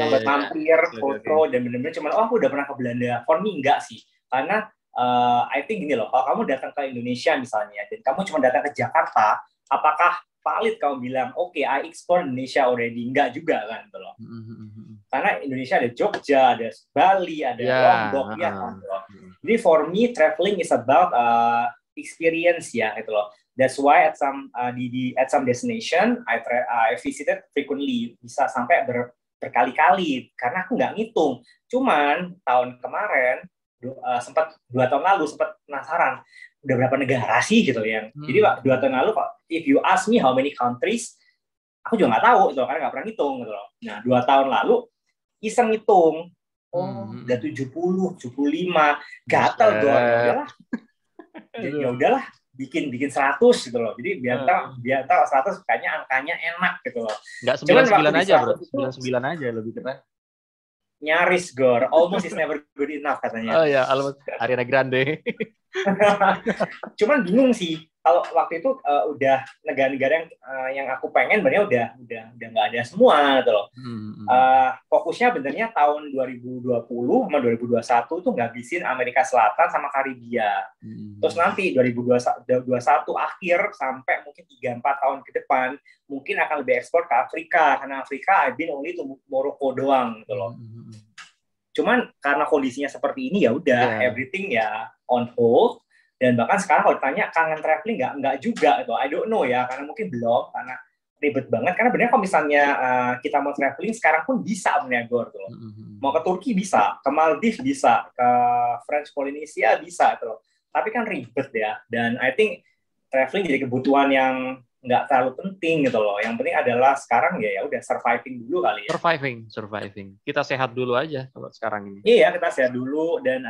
Buat mampir, foto, dan benar-benar cuma aku udah pernah ke Belanda. For me enggak sih, karena I think gini loh, kalau kamu datang ke Indonesia misalnya, dan kamu cuma datang ke Jakarta, apakah valid kamu bilang, oke, I explore Indonesia already? Enggak juga kan, gitu loh. Karena Indonesia ada Jogja, ada Bali, ada Lombok, ya kan. Gitu loh. Jadi for me, traveling is about experience ya, gitu loh. That's why at some destination I visited frequently, bisa sampai berkali-kali karena aku nggak ngitung. Cuman tahun kemarin sempat 2 tahun lalu sempat penasaran udah berapa negara sih gitu yang. Jadi 2 tahun lalu if you ask me how many countries, aku juga nggak tahu gitu karena nggak pernah ngitung gitu loh. Nah 2 tahun lalu iseng ngitung, udah 70, 75, gatel dong. Ya udahlah bikin 100 gitu loh. Jadi biar tahu 100 kayaknya angkanya enak gitu loh. Nggak 99 aja bro, 99 aja lebih keren. Nyaris Gor, almost is never good enough katanya. Oh ya, almost Ariana Grande. Cuman bingung sih kalau waktu itu udah negara-negara yang aku pengen sebenarnya udah nggak ada semua gitu loh. Fokusnya benernya tahun 2020 sama 2021 tuh ngabisin Amerika Selatan sama Karibia. Terus nanti 2021 akhir sampai mungkin 3-4 tahun ke depan mungkin akan lebih ekspor ke Afrika, karena Afrika I've been only to Morocco doang gitu loh. Cuman karena kondisinya seperti ini ya udah everything ya on hold. Dan bahkan sekarang kalau ditanya kangen traveling nggak juga gitu. I don't know ya, karena mungkin belum, karena ribet banget. Karena benar kalau misalnya kita mau traveling sekarang pun bisa benar Gor tuh. Mau ke Turki bisa, ke Maldives bisa, ke French Polynesia bisa tuh. Tapi kan ribet ya. Dan I think traveling jadi kebutuhan yang nggak terlalu penting gitu loh. Yang penting adalah sekarang ya udah surviving dulu kali ya. Surviving. Kita sehat dulu aja kalau sekarang ini. Iya, kita sehat dulu dan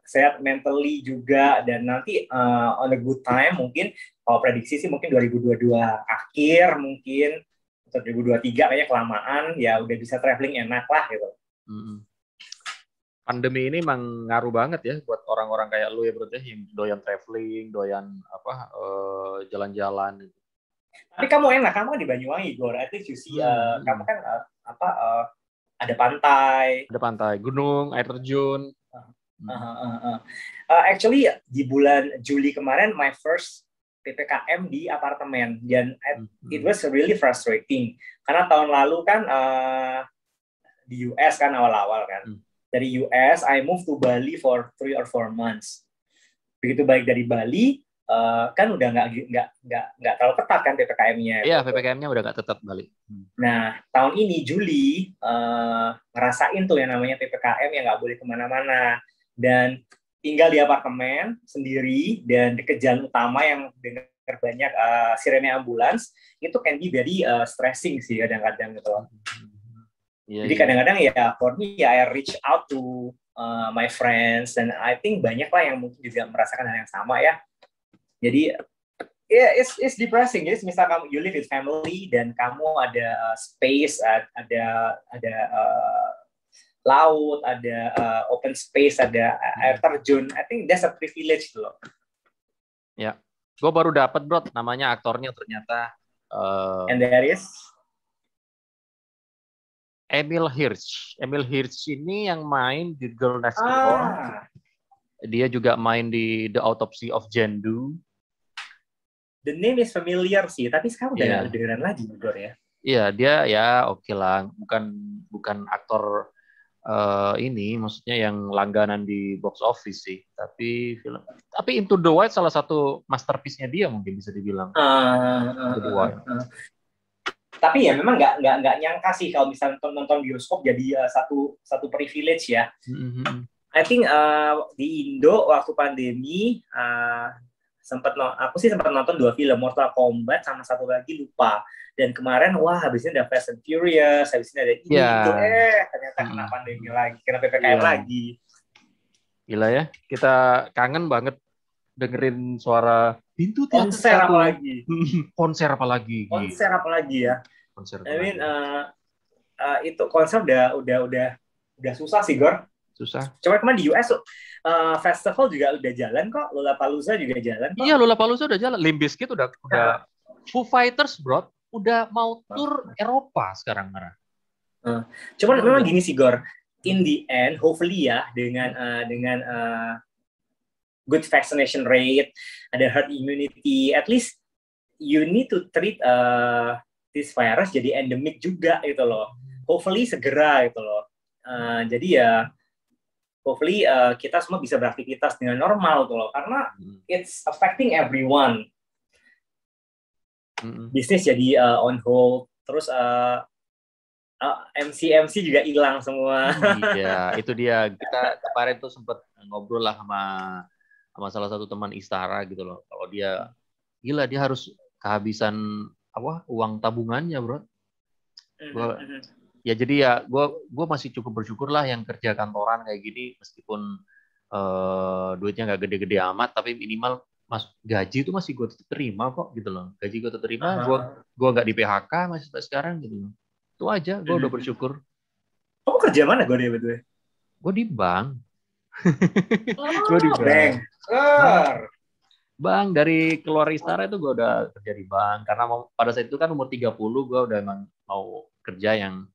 sehat mentally juga, dan nanti on a good time mungkin kalau prediksi sih mungkin 2022 akhir mungkin atau 2023 kayaknya kelamaan ya udah bisa traveling enak lah gitu. Pandemi ini emang ngaruh banget ya buat orang-orang kayak lu ya bro ya, yang doyan traveling, doyan jalan-jalan. Tapi kamu enak, kamu kan di Banyuwangi, Gor. At least you see, kamu kan ada pantai, gunung, air terjun. Actually di bulan Juli kemarin my first PPKM di apartemen, dan it was really frustrating karena tahun lalu kan di US kan awal-awal kan. Dari US, I moved to Bali for 3 or 4 months. Begitu balik dari Bali, kan udah nggak terlalu ketat kan PPKM-nya. Iya, PPKM-nya udah nggak tetap Bali. Nah, tahun ini Juli ngerasain tuh yang namanya PPKM yang nggak boleh kemana-mana, dan tinggal di apartemen sendiri dan di jalan utama yang dengar banyak sirene ambulans, itu can be very stressing sih kadang-kadang gitu loh. Jadi kadang-kadang ya for me I reach out to my friends, dan I think banyak lah yang mungkin juga merasakan hal yang sama ya. Jadi it's depressing. Jadi misal kamu you live with family dan kamu ada space, ada laut, ada open space, ada air terjun. I think that's a privilege loh. Ya, gue baru dapat bro namanya aktornya ternyata. And there is Emil Hirsch. Emil Hirsch ini yang main di Girl Next Door. Dia juga main di The Autopsy of Jane Doe. The name is familiar sih, tapi sekarang udah nggak kedengeran lagi, Gor ya. Iya, dia ya oke lah. Bukan aktor ini, maksudnya yang langganan di box office sih. Tapi Into the Wild salah satu masterpiece-nya dia mungkin bisa dibilang. Into the Wild. Tapi ya memang nggak nyangka sih kalau misalnya nonton bioskop jadi satu privilege ya. I think di Indo waktu pandemi aku sempat nonton 2 film, Mortal Kombat sama satu lagi lupa. Dan kemarin habisnya ada Fast and Furious, habisnya ada ini itu ternyata kena pandemi lagi, kena PPKM lagi. Gila ya, kita kangen banget dengerin suara pintu konser apalagi. Konser apalagi ya. I mean itu konser udah susah sih, Gor. Susah. Cuma kemarin di US festival juga udah jalan kok, Lollapalooza juga jalan kok. Iya, Lollapalooza udah jalan. Limp Bizkit udah Foo Fighters, bro, udah mau tur Eropa sekarang, Mara. Cuman memang gini sih, Gor. in the end, hopefully ya dengan good vaccination rate, ada herd immunity, at least you need to treat this virus jadi endemic juga gitu loh. Hopefully segera gitu loh. Jadi ya hopefully kita semua bisa beraktivitas dengan normal gitu loh, karena it's affecting everyone. Bisnis jadi on hold, terus MC juga hilang semua. Iya, itu dia. Kita kemarin tuh sempat ngobrol lah sama salah satu teman Istara gitu loh. Kalau dia gila, dia harus kehabisan uang tabungannya, bro. Ya jadi ya gue masih cukup bersyukur lah yang kerja kantoran kayak gini, meskipun duitnya nggak gede-gede amat, tapi minimal gaji itu masih gue terima kok gitu loh. Gaji gue terima, gue nggak di PHK masih sampai sekarang gitu loh. Itu aja, gue udah bersyukur. Kamu kerja mana gue betul? Gue di bank. Gue di bank. Bang, dari keluar Istara itu gue udah kerja di bank. Karena pada saat itu kan umur 30, gue udah emang mau kerja yang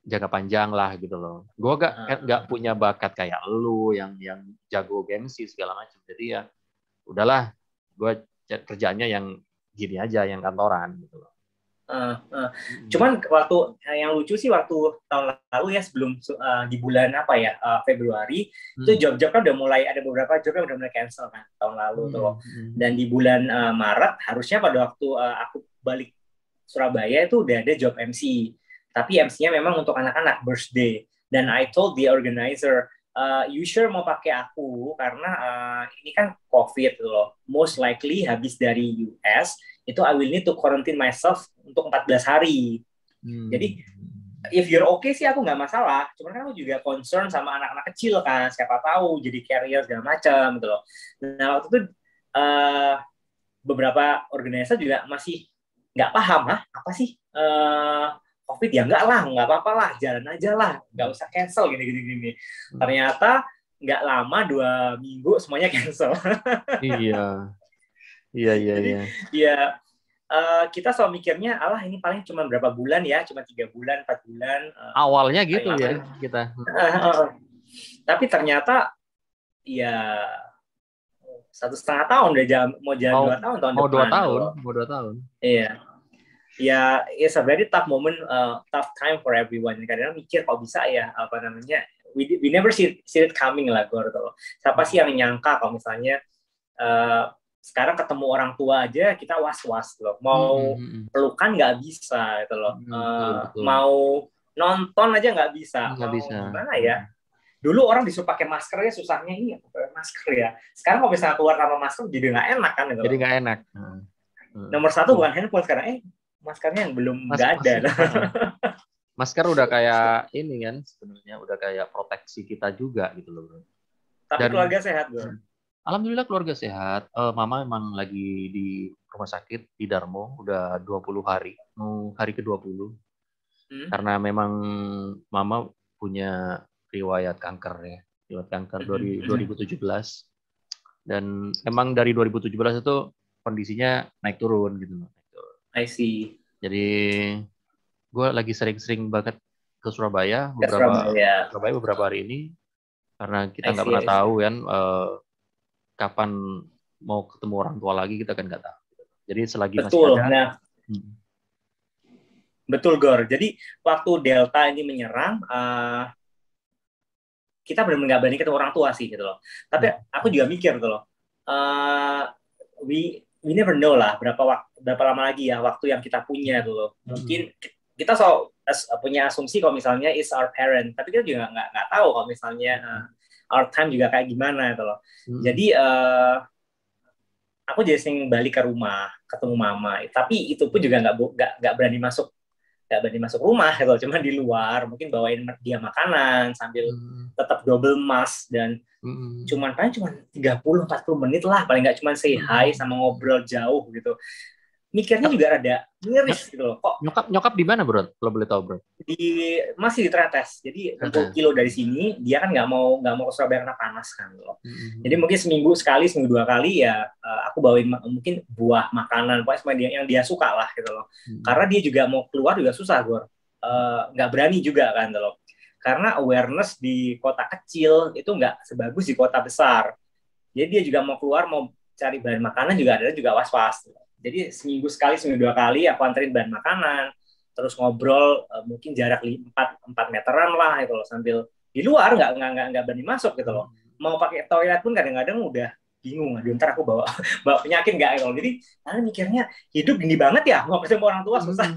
jangka panjang lah gitu loh. Gue gak punya bakat kayak lu yang jago gengsi segala macam. Jadi ya udahlah, gue kerjanya yang gini aja, yang kantoran gitu loh. Cuman waktu yang lucu sih waktu tahun lalu ya, sebelum di bulan Februari itu job-job kan udah mulai, ada beberapa job yang udah mulai cancel kan tahun lalu tuh loh. Dan di bulan Maret harusnya pada waktu aku balik Surabaya itu udah ada job MC, tapi MC-nya memang untuk anak-anak birthday. Dan I told the organizer, you sure mau pakai aku karena ini kan COVID tuh loh, most likely habis dari US itu I will need to quarantine myself untuk 14 hari. Jadi if you're okay sih aku nggak masalah. Cuman kan aku juga concern sama anak-anak kecil kan, siapa tahu jadi carrier segala macam gitu loh. Nah waktu itu beberapa organizer juga masih nggak paham, apa sih COVID ya, nggak apa-apa lah, jalan aja lah, nggak usah cancel gini. Ternyata nggak lama 2 minggu semuanya cancel. Iya. Jadi ya kita selalu mikirnya, ini paling cuma berapa bulan ya, cuma 3 bulan, 4 bulan. Awalnya gitu ya kita. Tapi ternyata ya 1,5 tahun udah mau jalan 2 tahun mau depan. Mau 2 tahun. Iya. Ya, it's a very tough moment, tough time for everyone. Kadang mikir kok bisa ya, we never see it coming lah, gue loh. Siapa sih yang nyangka kalau misalnya sekarang ketemu orang tua aja kita was-was loh, mau pelukan nggak bisa gitu loh, mau nonton aja nggak bisa. Gimana ya? Dulu orang disuruh pakai maskernya susahnya, ini pakai masker ya. Sekarang kalau misalnya keluar tanpa masker jadi nggak enak kan? Gitu. Jadi nggak enak. Nomor 1 bukan handphone sekarang, maskernya yang belum nggak ada. Masker udah kayak ini kan, sebenarnya udah kayak proteksi kita juga gitu loh, bro. Tapi keluarga sehat, bro. Alhamdulillah keluarga sehat. Mama emang lagi di rumah sakit di Darmo udah 20 hari, mau hari ke-20. Karena memang mama punya riwayat kanker ya, riwayat kanker dari 2017. Dan emang dari 2017 itu kondisinya naik turun gitu. I see. Jadi gue lagi sering-sering banget ke Surabaya beberapa hari ini karena kita nggak pernah tahu kan kapan mau ketemu orang tua lagi, kita kan nggak tahu. Jadi selagi masih ada. Betul, Gor. Jadi waktu Delta ini menyerang, kita benar-benar nggak berani ketemu orang tua sih gitu loh. Tapi aku juga mikir gitu loh, we never know lah berapa lama lagi ya waktu yang kita punya gitu loh. Mungkin kita punya asumsi kalau misalnya is our parent, tapi kita juga nggak tahu kalau misalnya our time juga kayak gimana gitu loh. Jadi aku jadi sering balik ke rumah ketemu mama, tapi itu pun juga nggak berani masuk rumah gitu, cuma di luar mungkin bawain dia makanan sambil tetap double mask dan cuma 30-40 menit lah paling nggak, cuma say hi sama ngobrol jauh gitu. Mikirnya juga rada miris gitu loh. Kok nyokap di mana, bro? Kalau boleh tahu, bro? Masih di Tretes. Jadi 20 kilo dari sini, dia kan nggak mau ke Surabaya karena panas kan loh. Jadi mungkin seminggu 2 kali ya aku bawain mungkin buah, makanan, pokoknya yang dia suka lah gitu loh. Karena dia juga mau keluar juga susah, Gor. Nggak berani juga kan loh. karena awareness di kota kecil itu nggak sebagus di kota besar. Jadi dia juga mau keluar, mau cari bahan makanan juga ada juga was-was. Jadi seminggu sekali, seminggu 2 kali aku anterin bahan makanan, terus ngobrol mungkin jarak 4 meteran lah itu loh, sambil di luar nggak berani masuk gitu loh. Mau pakai toilet pun kadang-kadang udah bingung, aduh ntar aku bawa penyakit nggak gitu. Jadi karena mikirnya hidup gini banget ya, mau ketemu orang tua susah.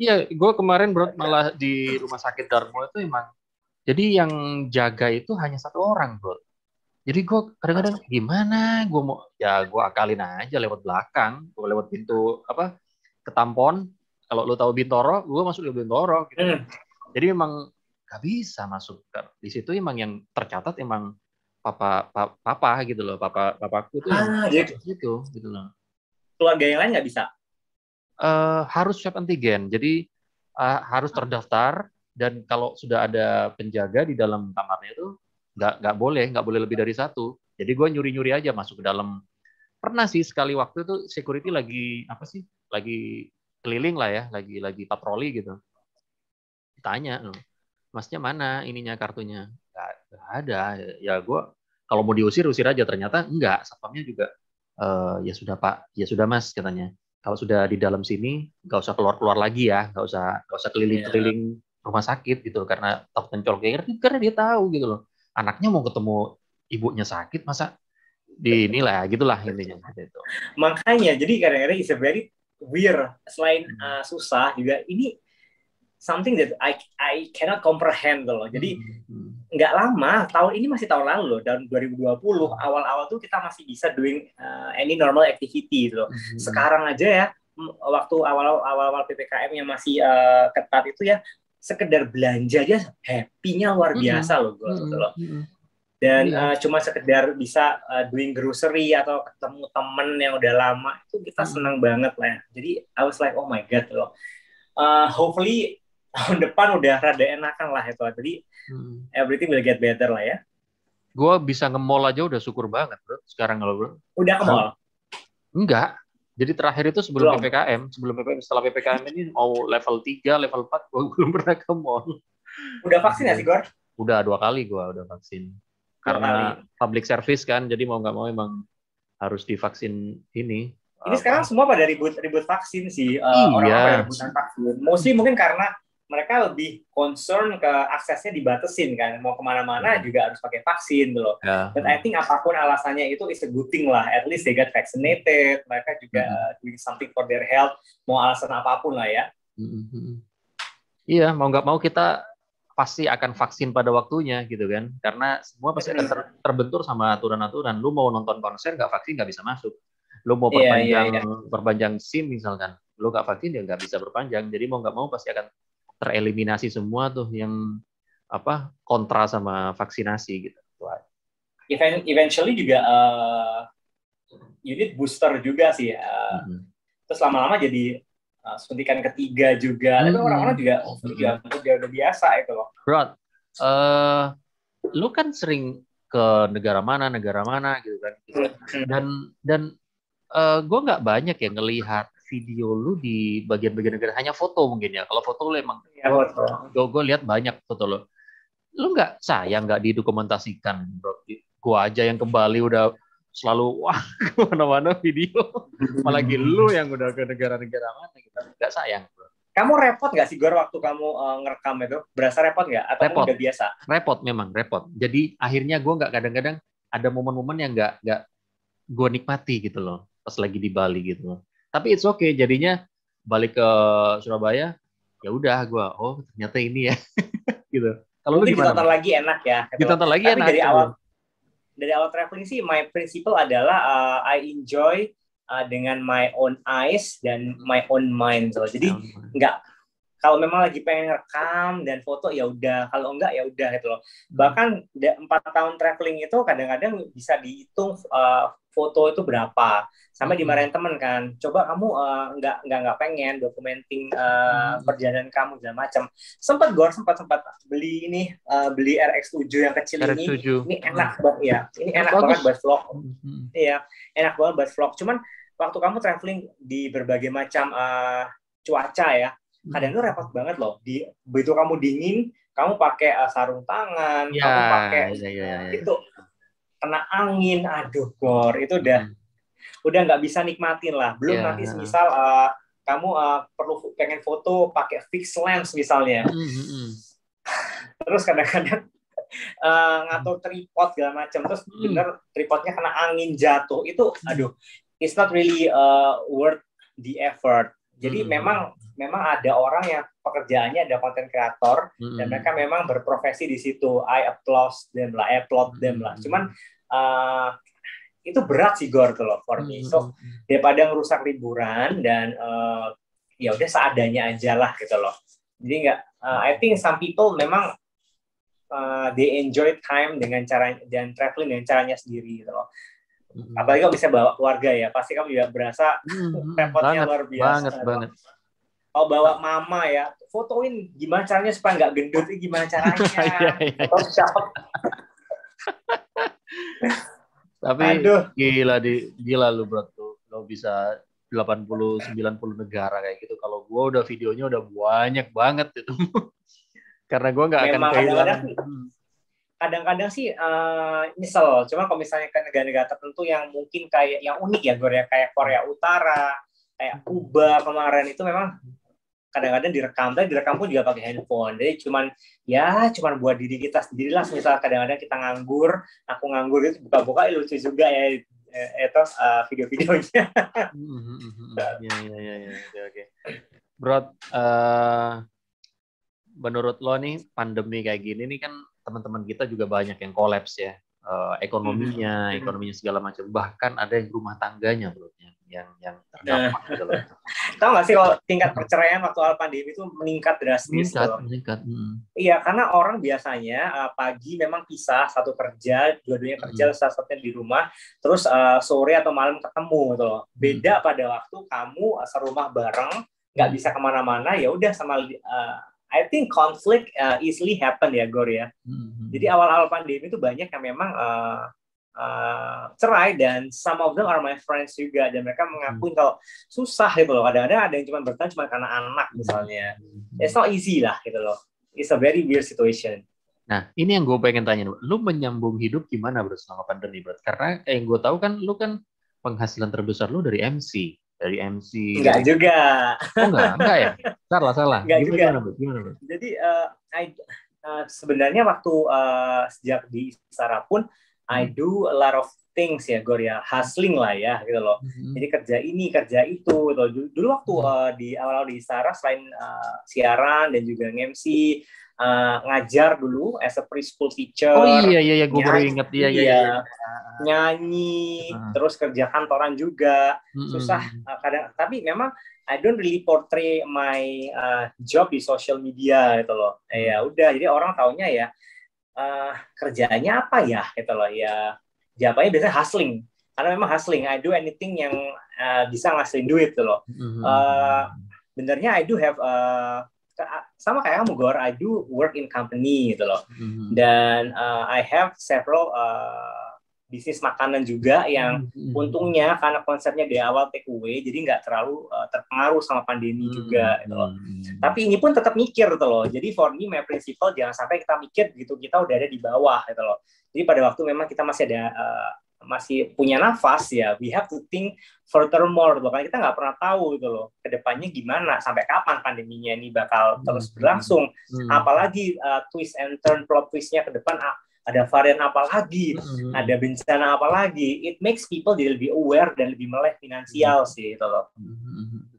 Iya, gue kemarin bro malah di rumah sakit Darmo itu emang, jadi yang jaga itu hanya 1 orang bro. Jadi gue kadang-kadang gimana, gue mau ya gue akalin aja lewat belakang, gue lewat pintu apa ke Tampon. Kalau lo tahu Bintoro, gue masuk ke Bintoro. Gitu. Jadi memang gak bisa masuk di situ. Emang yang tercatat emang papa gitu loh, papaku tuh yang gitu loh. Keluarga yang lain nggak bisa? Harus swab antigen. Jadi harus terdaftar, dan kalau sudah ada penjaga di dalam kamarnya itu nggak boleh lebih dari 1. Jadi gue nyuri aja masuk ke dalam. Pernah sih sekali waktu itu security lagi lagi keliling lah ya, lagi patroli gitu. Tanya, masnya mana ininya kartunya? Nggak ada. Ya gue kalau mau usir aja. Ternyata enggak, satpamnya juga ya sudah Pak, ya sudah Mas katanya. Kalau sudah di dalam sini nggak usah keluar lagi ya, nggak usah keliling rumah sakit gitu, karena takut mencolok, karena dia tahu gitu loh. Anaknya mau ketemu ibunya sakit, masa di inilah gitulah intinya gitu. Makanya jadi kadang-kadang is a very weird. Selain susah juga ini something that I cannot comprehend loh. Jadi nggak lama, tahun ini masih tahun lalu loh, tahun 2020 awal-awal tuh kita masih bisa doing any normal activity gitu loh. Sekarang aja ya, waktu awal-awal PPKM yang masih ketat itu ya, sekedar belanja aja happy-nya luar biasa loh gue gitu loh. Dan cuma sekedar bisa doing grocery atau ketemu temen yang udah lama itu kita senang banget lah ya. Jadi I was like oh my god loh. Hopefully tahun depan udah rada enakan lah itu. Jadi everything will get better lah ya. Gue bisa nge-mall aja udah syukur banget bro. Sekarang kalau bro. Udah ke mall? Enggak. Jadi terakhir itu sebelum PPKM. Setelah PPKM ini mau level 3, level 4 gue belum pernah ke mall. Udah vaksin nggak sih Gor? Udah 2 kali gue udah vaksin. Karena public service kan, jadi mau nggak mau emang harus divaksin ini. Ini sekarang semua pada ribut vaksin sih. Orang-orang pada rebutan vaksin. Mostly mungkin karena mereka lebih concern ke aksesnya dibatasin kan. Mau kemana-mana juga harus pakai vaksin loh. But I think apapun alasannya itu is a good thing lah. At least they got vaccinated. Mereka juga doing something for their health. Mau alasan apapun lah ya. Iya, mau nggak mau kita pasti akan vaksin pada waktunya gitu kan, karena semua pasti akan terbentur sama aturan-aturan. Lu mau nonton konser nggak vaksin nggak bisa masuk, lu mau perpanjang SIM misalkan, lu nggak vaksin ya nggak bisa berpanjang. Jadi mau nggak mau pasti akan tereliminasi semua tuh yang kontra sama vaksinasi gitu. Eventually juga you need booster juga sih. Terus lama-lama jadi suntikan ketiga juga. Tapi orang-orang juga udah biasa itu loh. Bro, lu kan sering ke negara mana gitu kan. Dan gue nggak banyak ya ngelihat video lu di bagian-bagian negara, hanya foto mungkin ya. Kalau foto lu emang gue lihat banyak foto lu. Lu nggak sayang nggak didokumentasikan, bro? Gue aja yang ke Bali udah selalu kemana-mana video, apalagi lu yang udah ke negara-negara mana gitu, nggak sayang bro. Kamu repot nggak sih Gor waktu kamu ngerekam itu? Berasa repot nggak? Atau udah biasa? Repot, memang repot. Jadi akhirnya gue nggak, kadang-kadang ada momen-momen yang nggak gue nikmati gitu loh pas lagi di Bali gitu loh. Tapi it's okay, jadinya balik ke Surabaya ya udah gue ternyata ini ya gitu. Kalau lu gimana? Ditonton lagi enak ya. Ditonton lagi enak. Dari awal traveling sih, my principle adalah I enjoy dengan my own eyes dan my own mind. So, jadi kalau memang lagi pengen rekam dan foto ya udah, kalau enggak ya udah gitu loh. Bahkan 4 tahun traveling itu kadang-kadang bisa dihitung foto itu berapa. Sampai dimarahin temen kan, coba kamu nggak pengen documenting perjalanan kamu dan macam. Sempat beli ini, beli RX7 yang kecil ini enak banget ya. Ini enak banget buat vlog. Iya, enak banget buat vlog. Cuman waktu kamu traveling di berbagai macam cuaca ya, kadang itu repot banget loh. Begitu kamu dingin, kamu pakai sarung tangan, Ya, kamu pakai ya. itu kena angin, aduh Gor, itu udah nggak bisa nikmatin lah. Belum nanti misal kamu perlu pengen foto pakai fixed lens misalnya, terus kadang-kadang ngatur tripod segala macam, terus bener tripodnya kena angin jatuh, itu aduh, it's not really worth the effort. Jadi memang ada orang yang pekerjaannya ada content creator dan mereka memang berprofesi di situ. I applaud them lah. Cuman itu berat sih Gor tuh loh for me. So daripada ngerusak liburan dan ya udah seadanya aja lah gitu loh. Jadi nggak, I think some people memang they enjoy time dengan cara dan traveling dengan caranya sendiri gitu loh. Apalagi kalau bisa bawa keluarga ya, pasti kamu juga berasa repotnya luar biasa. Banget. Kalau bawa mama ya, fotoin gimana caranya supaya nggak gendut, gimana caranya. Terus siapa? Tapi gila lu bro, lo bisa 80-90 negara kayak gitu. Kalau gue udah videonya udah banyak banget itu. Karena gue nggak akan kehilangan. Kadang-kadang sih nyesel. Cuma kalau misalnya ke negara-negara tertentu yang mungkin kayak yang unik ya, kayak Korea Utara, kayak Kuba kemarin, itu memang kadang-kadang direkam pun juga pakai handphone. Jadi cuman buat diri kita sendiri lah. Misal kadang-kadang kita nganggur, aku nganggur itu buka-buka lucu juga ya itu video-videonya. Ya. Oke. Bro, menurut lo nih pandemi kayak gini nih kan teman-teman kita juga banyak yang kolaps ya, ekonominya segala macam, bahkan ada yang rumah tangganya bro yang terdampak gitu loh. Tahu nggak sih kalau tingkat perceraian waktu awal pandemi itu meningkat drastis? Meningkat. Iya, karena orang biasanya pagi memang pisah, satu kerja, dua-duanya kerja, salah satunya di rumah, terus sore atau malam ketemu gitu loh. Beda pada waktu kamu serumah bareng, nggak bisa kemana-mana, ya udah sama I think conflict easily happen ya Gor ya. Jadi awal-awal pandemi itu banyak yang memang cerai, dan some of them are my friends juga, dan mereka mengakui kalau susah gitu loh. Kadang-kadang ada yang cuma bertahan cuma karena anak misalnya. It's not easy lah gitu loh. It's a very weird situation. Nah, ini yang gue pengen tanya, lu menyambung hidup gimana bro selama pandemi bro? Karena yang gue tahu kan lu kan penghasilan terbesar lu dari MC. Enggak juga. Oh enggak ya? Salah. Gimana bro? Jadi sebenarnya waktu sejak di Isara pun I do a lot of things ya Gor ya, hustling lah ya gitu loh. Jadi kerja ini, kerja itu gitu. Dulu waktu di awal di Isara, selain siaran dan juga MC, ngajar dulu as a preschool teacher. Oh iya, gue baru ingat iya. Nyanyi, terus kerja kantoran juga. Susah kadang, tapi memang I don't really portray my job di social media gitu loh. Ya udah, jadi orang taunya ya kerjanya apa ya gitu loh ya. Jawabannya biasanya hustling. Karena memang hustling, I do anything yang bisa ngasilin duit gitu loh. Benernya I do have sama kayak kamu Gor, I do work in company gitu loh. Dan I have several bisnis makanan juga yang untungnya karena konsepnya di awal take away, jadi nggak terlalu terpengaruh sama pandemi juga gitu loh. Tapi ini pun tetap mikir gitu loh. Jadi for me, my principle jangan sampai kita mikir gitu kita udah ada di bawah gitu loh. Jadi pada waktu memang kita masih ada masih punya nafas ya, we have to think furthermore loh, karena kita nggak pernah tahu gitu loh kedepannya gimana, sampai kapan pandeminya ini bakal terus berlangsung, apalagi twist and turn plot twistnya ke depan, ada varian apa lagi, ada bencana apa lagi. It makes people jadi lebih aware dan lebih melek finansial sih gitu loh.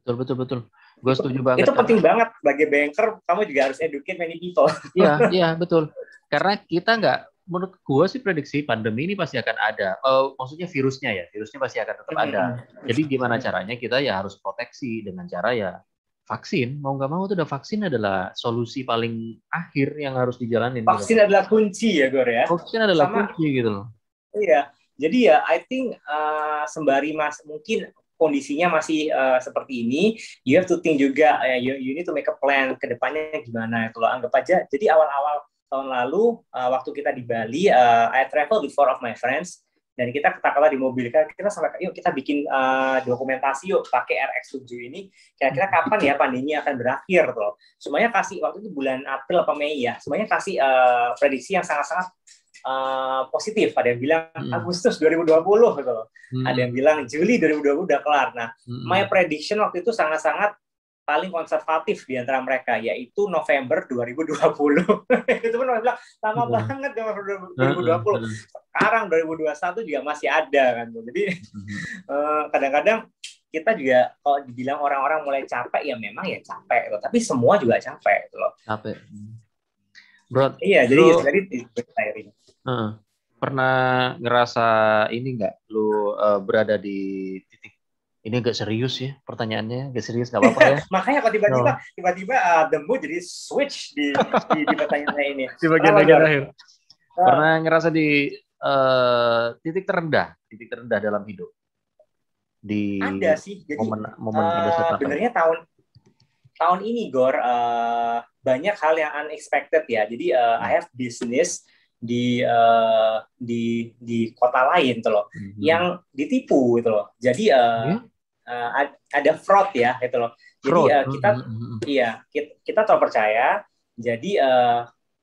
Betul. Gue setuju banget. Itu penting banget bagi banker, kamu juga harus educate many people. Iya betul. Karena kita nggak, menurut gue sih prediksi pandemi ini pasti akan ada. Maksudnya virusnya pasti akan tetap ada. Jadi gimana caranya kita ya harus proteksi dengan cara ya vaksin. Mau nggak mau tuh udah vaksin adalah solusi paling akhir yang harus dijalanin. Vaksin adalah kunci ya Gor ya. Vaksin adalah kunci gitu loh. Iya. Jadi ya I think sembari mungkin kondisinya masih seperti ini, you have to think juga, you need to make a plan ke depannya gimana itu loh. Anggap aja, jadi awal-awal tahun lalu waktu kita di Bali, I travel with 4 of my friends. Dan kita kata-kata di mobil, kita sampai, yuk kita bikin dokumentasi yuk pakai RX7 ini, kira-kira kapan ya pandemi akan berakhir tuh. Semuanya kasih, waktu itu bulan April atau Mei ya, semuanya kasih prediksi yang sangat-sangat positif. Ada yang bilang Agustus 2020 gitu loh. Ada yang bilang Juli 2020 udah kelar. Nah, my prediction waktu itu sangat-sangat paling konservatif di antara mereka, yaitu November 2020. Itu pun orang bilang, lama banget November 2020. Sekarang 2021 juga masih ada kan. Jadi kadang-kadang kita juga kalau dibilang orang-orang mulai capek, ya memang ya capek. Tapi semua juga capek. Gitu loh. Capek. Bro, iya, jadi tiring. Pernah ngerasa ini nggak? Lu berada di titik ini gak serius ya pertanyaannya, gak serius nggak apa-apa ya. Makanya kok tiba-tiba the mood jadi switch di pertanyaannya ini. Di bagian akhir. Pernah ngerasa di titik terendah dalam hidup? Ada sih. Jadi momen pada saat sebenarnya tahun ini Gor banyak hal yang unexpected ya. Jadi I have business di kota lain tuh loh, yang ditipu gitu loh. Jadi ada fraud ya gitu loh. Jadi kita terpercaya. Jadi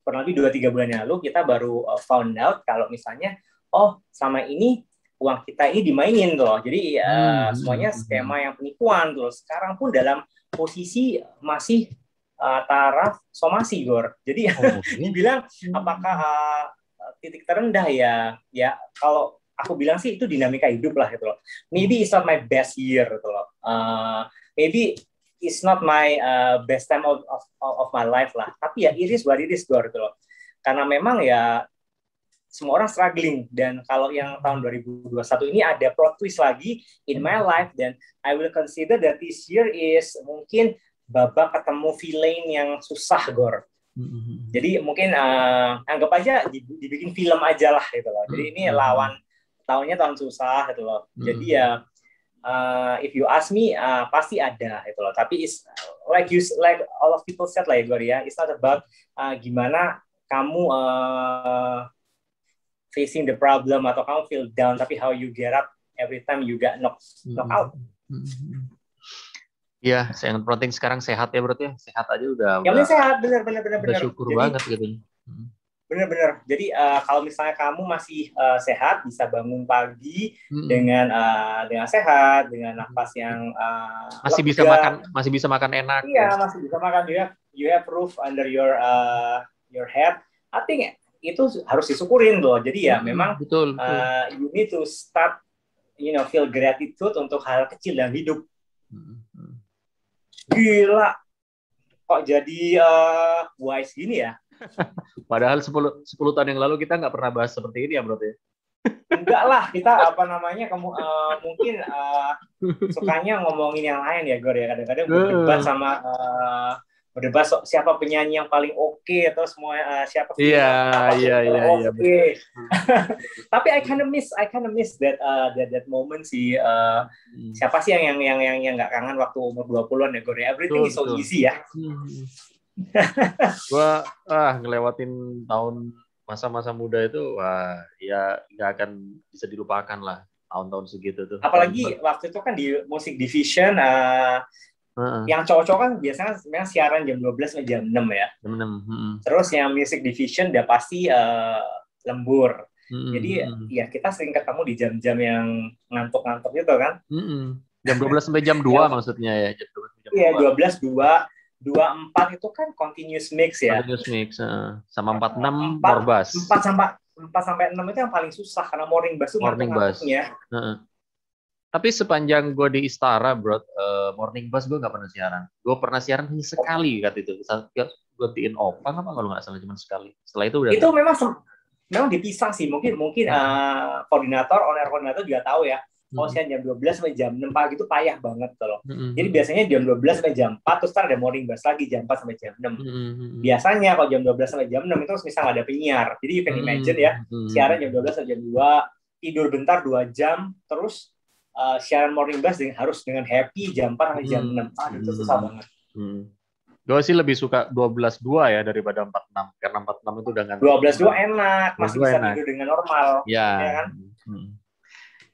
kurang lebih 2-3 bulan yang lalu kita baru found out kalau misalnya selama ini uang kita ini dimainin tuh loh. Jadi semuanya skema yang penipuan tuh loh. Sekarang pun dalam posisi masih taraf somasi Gor. Jadi dibilang apakah titik terendah ya kalau aku bilang sih itu dinamika hidup lah gitu loh. Maybe it's not my best year gitu loh. Maybe it's not my best time of my life lah. Tapi ya it is what it is Gor gitu loh. Karena memang ya semua orang struggling, dan kalau yang tahun 2021 ini ada plot twist lagi in my life, dan I will consider that this year is mungkin babak ketemu villain yang susah Gor. Jadi mungkin anggap aja dibikin film aja lah gitu loh. Jadi ini lawan tahun susah gitu loh. Jadi ya if you ask me pasti ada gitu loh. Tapi it's like all of people said lah ya Gor ya. It's not about gimana kamu facing the problem atau kamu feel down, tapi how you get up every time you get knock out. Iya, yang penting sekarang sehat ya berarti ya. Sehat aja udah. Yang penting sehat, benar. Udah syukur banget gitu. Benar. Jadi kalau misalnya kamu masih sehat, bisa bangun pagi dengan sehat, dengan nafas yang masih bisa makan enak. Iya, masih bisa makan. You have roof under your head. I think itu harus disyukurin loh. Jadi ya memang betul. You need to start feel gratitude untuk hal kecil dalam hidup. Gila, kok jadi wise gini ya? Padahal 10 tahun yang lalu kita nggak pernah bahas seperti ini ya, bro ya? Enggak lah, kita mungkin sukanya ngomongin yang lain ya, Gor ya. Kadang-kadang berdebat siapa penyanyi yang paling oke, atau semua siapa oke. Tapi I kind of miss that moment sih. Siapa sih yang nggak kangen waktu umur 20-an ya Gor? Everything is so easy ya. Gua ngelewatin tahun masa-masa muda itu, ya nggak akan bisa dilupakan lah tahun-tahun segitu tuh. Apalagi waktu itu kan di Music Division. Yang cowok-cowok kan biasanya memang siaran jam 12 sampai jam 6 ya. Jam 6. Terus yang Music Division udah pasti lembur. Jadi ya kita sering ketemu di jam-jam yang ngantuk-ngantuk gitu kan. Jam 12 sampai jam 2 maksudnya ya. Iya, 12, 24 itu kan continuous mix ya. Continuous mix. Sama 46 Morbas. 4 sampai 6 itu yang paling susah karena morning bass itu ngantuk-ngantuknya. Tapi sepanjang gue di Istara, bro, morning bus gue nggak pernah siaran. Gue pernah siaran hanya sekali kata itu. Gantiin Opang apa kalau nggak salah, cuma sekali. Setelah itu udah. Itu memang dipisah sih. Mungkin koordinator juga tahu ya. Kalau siaran jam 12 sampai jam 6 pagi itu payah banget loh. Jadi biasanya jam 12 sampai jam 4 terus ada morning bus lagi jam 4 sampai jam 6. Biasanya kalau jam 12 sampai jam 6 itu misalnya ada penyiar. Jadi you can imagine ya, siaran jam 12 sampai jam 2, tidur bentar 2 jam, terus siaran morning bus harus dengan happy jam 4 sampai jam 6. Itu susah banget. Gue sih lebih suka 12-2 ya daripada 4-6. Karena 4-6 itu udah ngantuk. 12-2 enak, masih bisa tidur dengan normal. Ya kan?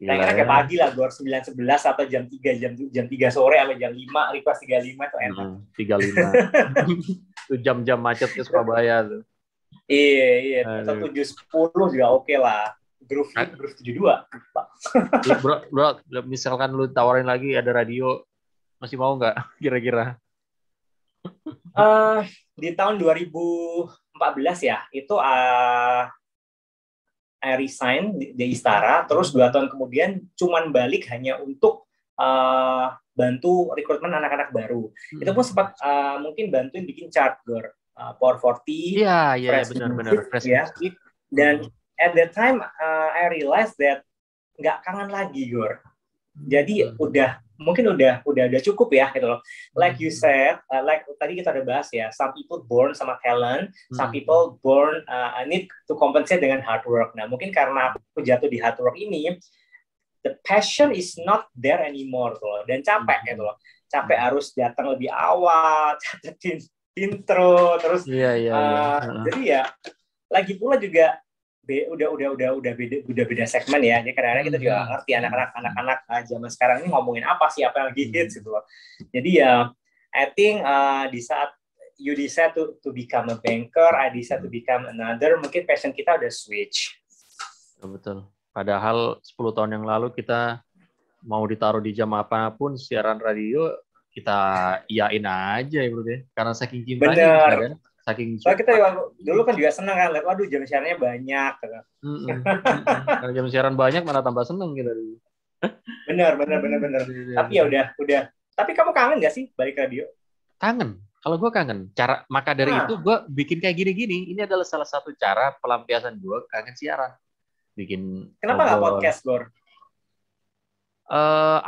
Enaknya pagi lah, Gor 9.11 atau jam 3 sore sampai jam 5, request 35 itu enak. 35. Itu jam-jam macet ke Surabaya tuh. Iya. Atau 7.10 juga oke lah. Groove 72. Bro, misalkan lu tawarin lagi ada radio, masih mau nggak kira-kira? Di tahun 2014 ya, itu I resign di Istara, terus 2 tahun kemudian cuman balik hanya untuk bantu rekrutmen anak-anak baru. Itu pun sempat mungkin bantuin bikin chart, Gor. Power 40, Iya, benar. Ya. Dan at that time, I realized that nggak kangen lagi, Gor. Jadi mungkin udah cukup ya gitu loh. Like you said, like tadi kita udah bahas ya, some people born sama talent, some people born need to compensate dengan hard work. Nah, mungkin karena aku jatuh di hard work ini, the passion is not there anymore tuh, dan capek gitu loh. Capek harus datang lebih awal, catetin intro, terus jadi ya lagi pula juga udah beda segmen ya. Jadi kadang-kadang kita juga ngerti anak-anak zaman sekarang ini ngomongin apa sih, apa yang lagi hits gitu loh. Jadi ya I think di saat you decide to become a banker, I decide to become another, mungkin passion kita udah switch. Betul. Padahal 10 tahun yang lalu kita mau ditaruh di jam apapun siaran radio kita iyain aja ya bro deh. Karena saking cintanya kan. Saking kita dulu kan juga senang kan, waduh jam siarannya banyak. Kalau jam siaran banyak malah tambah seneng kita. Benar. Tapi ya udah. Tapi kamu kangen nggak sih balik radio? Kangen. Kalau gue kangen. Maka dari itu gue bikin kayak gini-gini. Ini adalah salah satu cara pelampiasan gue kangen siaran. Kenapa nggak podcast, Gor?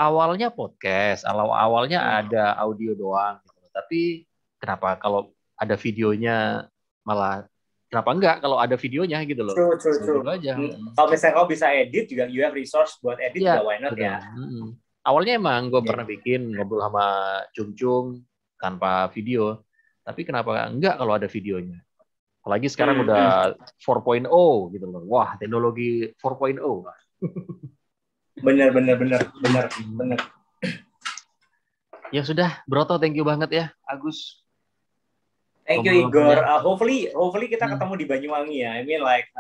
Awalnya podcast. Awalnya ada audio doang. Gitu. Tapi kenapa kalau ada videonya malah kenapa enggak kalau ada videonya gitu loh. True. Aja. Kalau misalnya kau bisa edit juga, you have resource buat edit juga, why not ya. Awalnya emang gue pernah bikin ngobrol sama Cung tanpa video, tapi kenapa enggak kalau ada videonya. Apalagi sekarang udah 4.0 gitu loh. Wah, teknologi 4.0. Bener. Ya sudah, Broto, thank you banget ya, Agus. Thank you, Igor. Hopefully kita ketemu di Banyuwangi ya. I mean like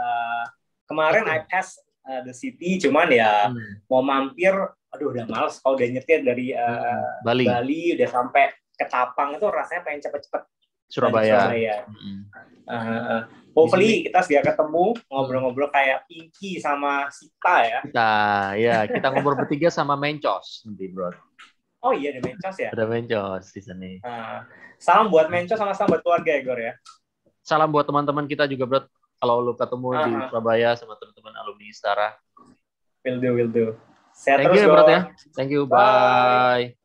kemarin I passed the city, cuman ya mau mampir, aduh udah males kalau udah nyetir dari Bali udah sampai ke Tapang itu rasanya pengen cepet-cepet Surabaya. Hopefully kita segera ketemu ngobrol-ngobrol kayak Pinky sama Sita ya. Kita ngobrol bertiga sama Mencos nanti, bro. Oh iya, ada Mencos ya? Ada Mencos di sini. Salam buat Mencos sama salam buat keluarga ya, Gor ya. Salam buat teman-teman kita juga, bro. Kalau lu ketemu di Surabaya sama teman-teman alumni Istara. Will do. Sehat terus, bro. Thank you, bye.